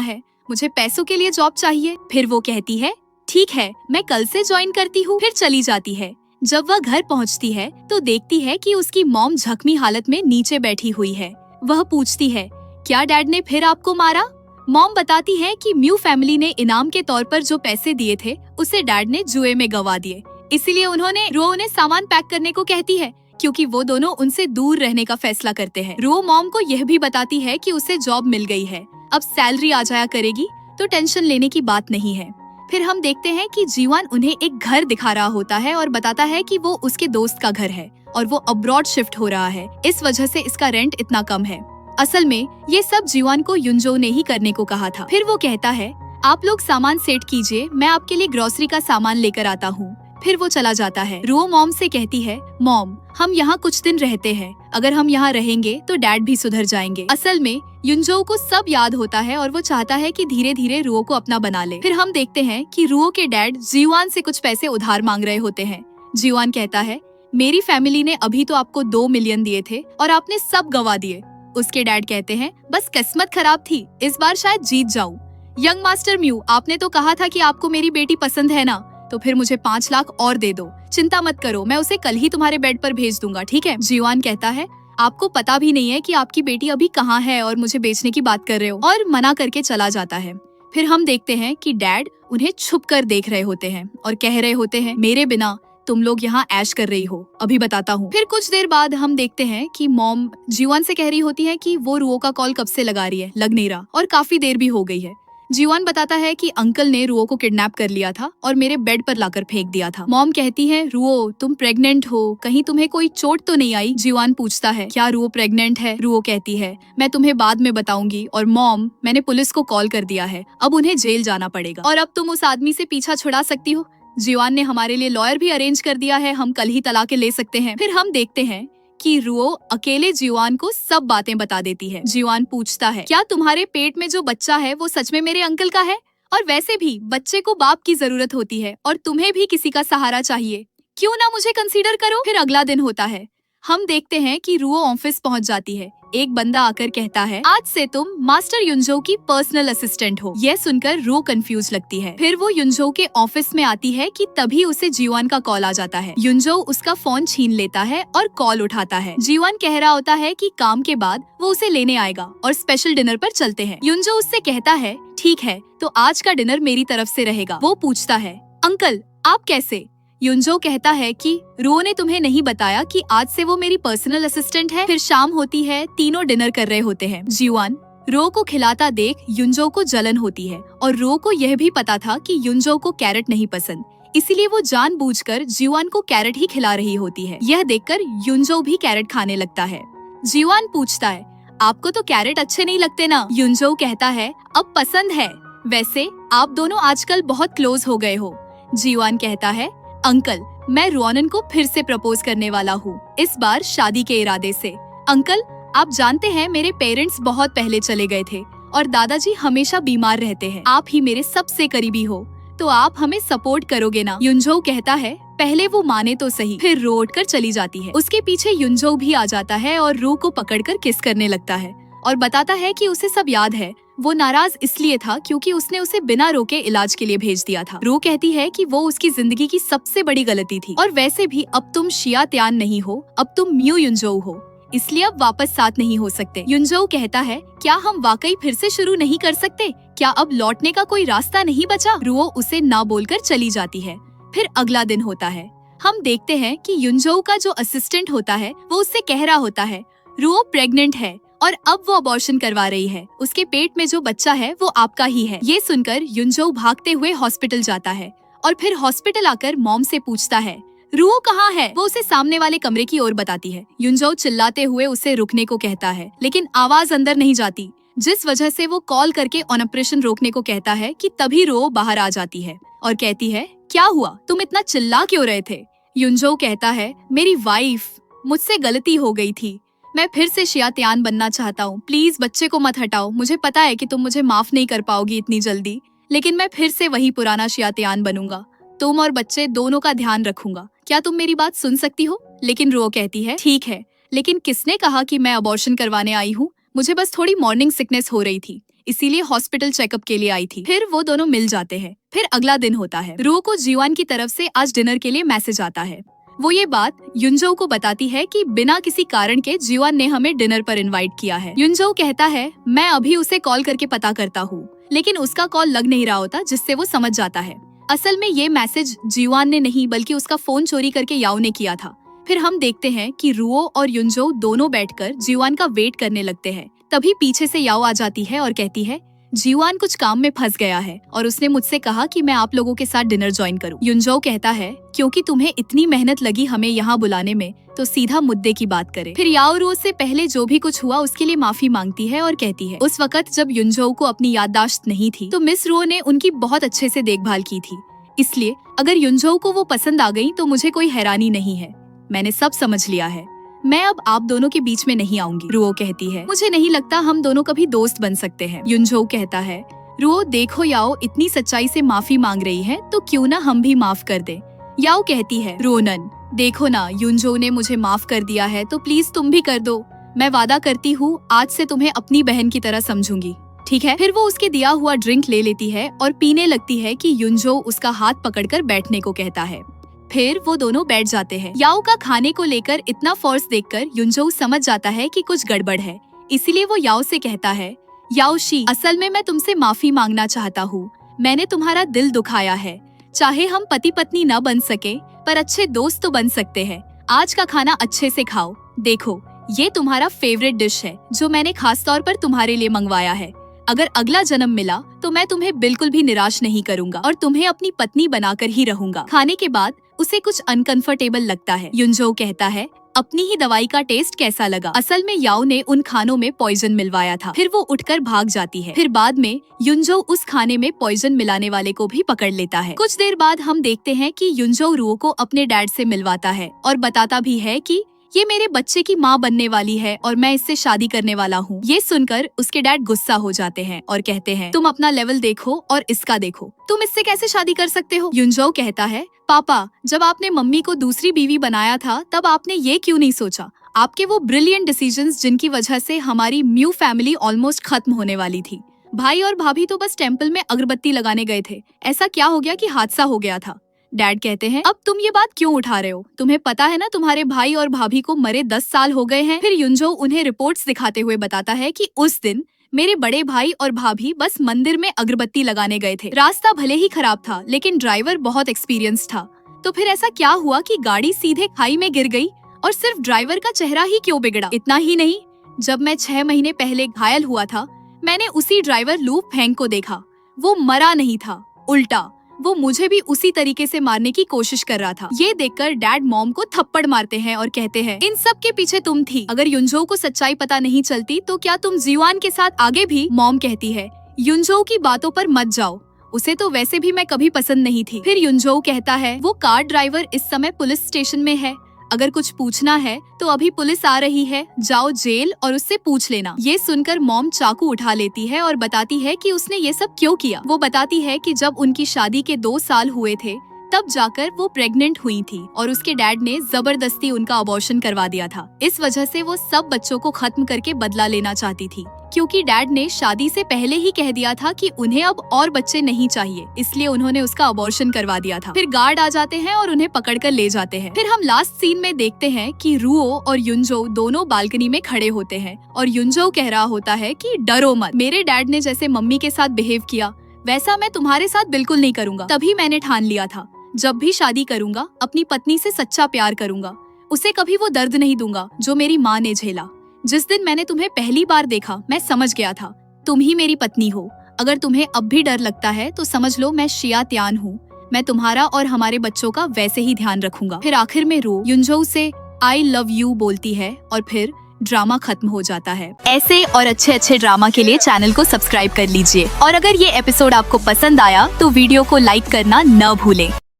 है, मुझे पैसों के लिए जॉब चाहिए। फिर वो कहती है, ठीक है, मैं कल से ज्वाइन करती हूँ। फिर चली जाती है। जब वह घर पहुँचती है तो देखती है कि उसकी मॉम जख्मी हालत में नीचे बैठी हुई है। वह पूछती है, क्या डैड ने फिर आपको मारा? मॉम बताती है कि म्यू फैमिली ने इनाम के तौर पर जो पैसे दिए थे उसे डैड ने जुए में गवा दिए, इसीलिए उन्होंने रुओ ने सामान पैक करने को कहती है, क्योंकि वो दोनों उनसे दूर रहने का फैसला करते हैं। रुओ मॉम को यह भी बताती है कि उसे जॉब मिल गई है, अब सैलरी आ जाया करेगी तो टेंशन लेने की बात नहीं है। फिर हम देखते हैं कि जीवान उन्हें एक घर दिखा रहा होता है और बताता है कि वो उसके दोस्त का घर है और वो अब्रॉड शिफ्ट हो रहा है, इस वजह से इसका रेंट इतना कम है। असल में ये सब जीवान को युनजो ने ही करने को कहा था। फिर वो कहता है, आप लोग सामान सेट कीजिए, मैं आपके लिए ग्रोसरी का सामान लेकर आता हूँ। फिर वो चला जाता है। रुओ मॉम से कहती है, मॉम हम यहाँ कुछ दिन रहते हैं, अगर हम यहाँ रहेंगे तो डैड भी सुधर जाएंगे। असल में युनजो को सब याद होता है और वो चाहता है कि धीरे धीरे रुओ को अपना बना ले। फिर हम देखते हैं कि रुओ के डैड जीवान से कुछ पैसे उधार मांग रहे होते हैं। जीवान कहता है, मेरी फैमिली ने अभी तो आपको 2 मिलियन दिए थे और आपने सब गवा दिए। उसके डैड कहते हैं, बस किस्मत खराब थी, इस बार शायद जीत जाऊं। यंग मास्टर म्यू, आपने तो कहा था कि आपको मेरी बेटी पसंद है ना, तो फिर मुझे 5 लाख और दे दो। चिंता मत करो, मैं उसे कल ही तुम्हारे बेड पर भेज दूंगा, ठीक है? जीवान कहता है, आपको पता भी नहीं है कि आपकी बेटी अभी कहाँ है और मुझे बेचने की बात कर रहे हो, और मना करके चला जाता है। फिर हम देखते हैं कि डैड उन्हें छुप कर देख रहे होते हैं और कह रहे होते हैं, मेरे बिना तुम लोग यहाँ ऐश कर रही हो, अभी बताता हूँ। फिर कुछ देर बाद हम देखते हैं कि मॉम जीवान से कह रही होती है कि वो रुओ का कॉल कब से लगा रही है, लग नहीं रहा और काफी देर भी हो गई है। जीवान बताता है कि अंकल ने रुओ को किडनैप कर लिया था और मेरे बेड पर लाकर फेंक दिया था। मॉम कहती है, रुओ तुम प्रेग्नेंट हो, कहीं तुम्हें कोई चोट तो नहीं आई? जीवान पूछता है, क्या रुओ प्रेग्नेंट है? रुओ कहती है, मैं तुम्हें बाद में बताऊंगी, और मॉम मैंने पुलिस को कॉल कर दिया है, अब उन्हें जेल जाना पड़ेगा और अब तुम उस आदमी से पीछा छुड़ा सकती हो। जीवान ने हमारे लिए लॉयर भी अरेंज कर दिया है, हम कल ही तलाक ले सकते हैं। फिर हम देखते हैं कि रुओ अकेले जीवान को सब बातें बता देती है। जीवान पूछता है, क्या तुम्हारे पेट में जो बच्चा है वो सच में मेरे अंकल का है? और वैसे भी बच्चे को बाप की जरूरत होती है और तुम्हें भी किसी का सहारा चाहिए, क्यों ना मुझे कंसीडर करो। फिर अगला दिन होता है। हम देखते हैं कि रुओ ऑफिस पहुंच जाती है। एक बंदा आकर कहता है, आज से तुम मास्टर युनजो की पर्सनल असिस्टेंट हो। यह सुनकर रुओ कंफ्यूज लगती है। फिर वो युनजो के ऑफिस में आती है कि तभी उसे जीवान का कॉल आ जाता है। युनजो उसका फोन छीन लेता है और कॉल उठाता है। जीवान कह रहा होता है कि काम के बाद वो उसे लेने आएगा और स्पेशल डिनर पर चलते हैं। युनजो उससे कहता है, ठीक है, तो आज का डिनर मेरी तरफ से रहेगा। वो पूछता है, अंकल आप कैसे? युनजो कहता है कि रुओ ने तुम्हें नहीं बताया कि आज से वो मेरी पर्सनल असिस्टेंट है। फिर शाम होती है, तीनों डिनर कर रहे होते हैं। जीवान रुओ को खिलाता देख युनजो को जलन होती है और रुओ को यह भी पता था कि युनजो को कैरेट नहीं पसंद, इसीलिए वो जानबूझकर जीवान को कैरेट ही खिला रही होती है। यह देखकर युनजो भी कैरेट खाने लगता है। जीवान पूछता है, आपको तो कैरेट अच्छे नहीं लगते ना? युनजो कहता है, अब पसंद है, वैसे आप दोनों आजकल बहुत क्लोज हो गए हो। जीवान कहता है, अंकल मैं रोनन को फिर से प्रपोज करने वाला हूँ, इस बार शादी के इरादे से। अंकल आप जानते हैं मेरे पेरेंट्स बहुत पहले चले गए थे और दादाजी हमेशा बीमार रहते हैं, आप ही मेरे सबसे करीबी हो, तो आप हमें सपोर्ट करोगे ना? युनजो कहता है, पहले वो माने तो सही। फिर रो उठ कर चली जाती है। उसके पीछे युनजो भी आ जाता है और रू को पकड़कर किस करने लगता है और बताता है कि उसे सब याद है। वो नाराज इसलिए था क्योंकि उसने उसे बिना रोके इलाज के लिए भेज दिया था। रू कहती है कि वो उसकी जिंदगी की सबसे बड़ी गलती थी और वैसे भी अब तुम शिया त्यान नहीं हो, अब तुम म्यू युनजो हो, इसलिए अब वापस साथ नहीं हो सकते। युनजो कहता है, क्या हम वाकई फिर से शुरू नहीं कर सकते? क्या अब लौटने का कोई रास्ता नहीं बचा? रुओ उसे ना बोलकर चली जाती है। फिर अगला दिन होता है। हम देखते हैं कि युनजो का जो असिस्टेंट होता है वो उससे कह रहा होता है, रुओ प्रेग्नेंट है और अब वो अबॉर्शन करवा रही है, उसके पेट में जो बच्चा है वो आपका ही है। ये सुनकर युनजो भागते हुए हॉस्पिटल जाता है और फिर हॉस्पिटल आकर मॉम से पूछता है, रुओ कहाँ है? वो उसे सामने वाले कमरे की ओर बताती है। युनजो चिल्लाते हुए उसे रुकने को कहता है, लेकिन आवाज अंदर नहीं जाती, जिस वजह से वो कॉल करके ऑपरेशन रोकने को कहता है कि तभी रुओ बाहर आ जाती है और कहती है, क्या हुआ, तुम इतना चिल्ला क्यों रहे थे? युनजो कहता है, मेरी वाइफ, मुझसे गलती हो गई थी, मैं फिर से शियात्यान बनना चाहता हूँ, प्लीज बच्चे को मत हटाओ। मुझे पता है कि तुम मुझे माफ नहीं कर पाओगी इतनी जल्दी, लेकिन मैं फिर से वही पुराना शियात्यान बनूंगा। तुम और बच्चे दोनों का ध्यान रखूंगा। क्या तुम मेरी बात सुन सकती हो? लेकिन रो कहती है, ठीक है, लेकिन किसने कहा कि मैं अबॉर्शन करवाने आई हूँ? मुझे बस थोड़ी मॉर्निंग सिकनेस हो रही थी, इसीलिए हॉस्पिटल चेकअप के लिए आई थी। फिर वो दोनों मिल जाते हैं। फिर अगला दिन होता है। रो को जीवान की तरफ से आज डिनर के लिए मैसेज आता है। वो ये बात युनजो को बताती है कि बिना किसी कारण के जीवान ने हमें डिनर पर इनवाइट किया है। युनजो कहता है, मैं अभी उसे कॉल करके पता करता हूँ, लेकिन उसका कॉल लग नहीं रहा होता, जिससे वो समझ जाता है असल में ये मैसेज जीवान ने नहीं बल्कि उसका फोन चोरी करके याओ ने किया था। फिर हम देखते हैं कि रुओ और युनजो दोनों बैठकर जीवान का वेट करने लगते हैं। तभी पीछे से याओ आ जाती है और कहती है, जीवान कुछ काम में फंस गया है और उसने मुझसे कहा कि मैं आप लोगों के साथ डिनर ज्वाइन करूं। युनजो कहता है, क्योंकि तुम्हें इतनी मेहनत लगी हमें यहाँ बुलाने में, तो सीधा मुद्दे की बात करें। फिर याओ रो से पहले जो भी कुछ हुआ उसके लिए माफी मांगती है और कहती है, उस वक्त जब युनजो को अपनी याददाश्त नहीं थी तो मिस रो ने उनकी बहुत अच्छे से देखभाल की थी, इसलिए अगर युनजो को वो पसंद आ गई तो मुझे कोई हैरानी नहीं है। मैंने सब समझ लिया है, मैं अब आप दोनों के बीच में नहीं आऊंगी। रुओ कहती है, मुझे नहीं लगता हम दोनों कभी दोस्त बन सकते हैं। युनजो कहता है, रुओ देखो याओ इतनी सच्चाई से माफी मांग रही है तो क्यों ना हम भी माफ कर दे। याओ कहती है, रोनन देखो ना, युनजो ने मुझे माफ कर दिया है तो प्लीज तुम भी कर दो। मैं वादा करती हूँ आज से तुम्हें अपनी बहन की तरह समझूंगी, ठीक है? फिर वो उसके दिया हुआ ड्रिंक ले लेती है और पीने लगती है कि युनजो उसका हाथ पकड़कर बैठने को कहता है। फिर वो दोनों बैठ जाते हैं। याओ का खाने को लेकर इतना फोर्स देखकर युनजो समझ जाता है कि कुछ गड़बड़ है, इसीलिए वो याओ से कहता है, याओ शी, असल में मैं तुमसे माफी मांगना चाहता हूँ। मैंने तुम्हारा दिल दुखाया है। चाहे हम पति पत्नी न बन सके पर अच्छे दोस्त तो बन सकते हैं। आज का खाना अच्छे से खाओ। देखो ये तुम्हारा फेवरेट डिश है जो मैंने खास तौर पर तुम्हारे लिए मंगवाया है। अगर अगला जन्म मिला तो मैं तुम्हें बिल्कुल भी निराश नहीं करूंगा और तुम्हें अपनी पत्नी बनाकर ही रहूंगा। खाने के बाद उसे कुछ अनकंफर्टेबल लगता है। युनजो कहता है, अपनी ही दवाई का टेस्ट कैसा लगा? असल में याओ ने उन खानों में पॉइजन मिलवाया था। फिर वो उठकर भाग जाती है। फिर बाद में युनजो उस खाने में पॉइजन मिलाने वाले को भी पकड़ लेता है। कुछ देर बाद हम देखते हैं कि युनजो रुओ को अपने डैड से मिलवाता है और बताता भी है कि ये मेरे बच्चे की माँ बनने वाली है और मैं इससे शादी करने वाला हूँ। ये सुनकर उसके डैड गुस्सा हो जाते हैं और कहते हैं, तुम अपना लेवल देखो और इसका देखो, तुम इससे कैसे शादी कर सकते हो? युनजो कहता है, पापा जब आपने मम्मी को दूसरी बीवी बनाया था तब आपने ये क्यों नहीं सोचा? आपके वो ब्रिलियंट डिसीजंस जिनकी वजह से हमारी म्यू फैमिली ऑलमोस्ट खत्म होने वाली थी। भाई और भाभी तो बस टेम्पल में अगरबत्ती लगाने गए थे, ऐसा क्या हो गया कि हादसा हो गया था? डैड कहते हैं, अब तुम ये बात क्यों उठा रहे हो? तुम्हें पता है ना तुम्हारे भाई और भाभी को मरे 10 साल हो गए हैं। फिर युनजो उन्हें रिपोर्ट्स दिखाते हुए बताता है कि उस दिन मेरे बड़े भाई और भाभी बस मंदिर में अगरबत्ती लगाने गए थे। रास्ता भले ही खराब था लेकिन ड्राइवर बहुत एक्सपीरियंस था। तो फिर ऐसा क्या हुआ कि गाड़ी सीधे खाई में गिर गई और सिर्फ ड्राइवर का चेहरा ही क्यों बिगड़ा? इतना ही नहीं, जब मैं 6 महीने पहले घायल हुआ था मैंने उसी ड्राइवर लू फेंग को देखा। वो मरा नहीं था, उल्टा वो मुझे भी उसी तरीके से मारने की कोशिश कर रहा था। ये देखकर डैड मॉम को थप्पड़ मारते हैं और कहते हैं, इन सब के पीछे तुम थी। अगर युनजो को सच्चाई पता नहीं चलती तो क्या तुम जीवान के साथ आगे भी? मॉम कहती है, युनजो की बातों पर मत जाओ, उसे तो वैसे भी मैं कभी पसंद नहीं थी। फिर युनजो कहता है, वो कार ड्राइवर इस समय पुलिस स्टेशन में है, अगर कुछ पूछना है तो अभी पुलिस आ रही है, जाओ जेल और उससे पूछ लेना। ये सुनकर मॉम चाकू उठा लेती है और बताती है कि उसने ये सब क्यों किया। वो बताती है कि जब उनकी शादी के 2 साल हुए थे तब जाकर वो प्रेग्नेंट हुई थी और उसके डैड ने जबरदस्ती उनका अबॉर्शन करवा दिया था। इस वजह से वो सब बच्चों को खत्म करके बदला लेना चाहती थी, क्योंकि डैड ने शादी से पहले ही कह दिया था कि उन्हें अब और बच्चे नहीं चाहिए, इसलिए उन्होंने उसका अबॉर्शन करवा दिया था। फिर गार्ड आ जाते हैं और उन्हें पकड़कर ले जाते हैं। फिर हम लास्ट सीन में देखते हैं कि रुओ और युनजो दोनों बालकनी में खड़े होते हैं और युनजो कह रहा होता है कि डरो मत, मेरे डैड ने जैसे मम्मी के साथ बिहेव किया वैसा मैं तुम्हारे साथ बिल्कुल नहीं करूँगा। तभी मैंने ठान लिया था, जब भी शादी करूंगा अपनी पत्नी से सच्चा प्यार करूंगा, उसे कभी वो दर्द नहीं दूंगा जो मेरी माँ ने झेला। जिस दिन मैंने तुम्हें पहली बार देखा मैं समझ गया था तुम ही मेरी पत्नी हो। अगर तुम्हें अब भी डर लगता है तो समझ लो मैं शियात्यान हूँ, मैं तुम्हारा और हमारे बच्चों का वैसे ही ध्यान रखूंगा। फिर आखिर में रो युनजो से आई लव यू बोलती है और फिर ड्रामा खत्म हो जाता है। ऐसे और अच्छे अच्छे ड्रामा के लिए चैनल को सब्सक्राइब कर लीजिए और अगर ये एपिसोड आपको पसंद आया तो वीडियो को लाइक करना न भूलें।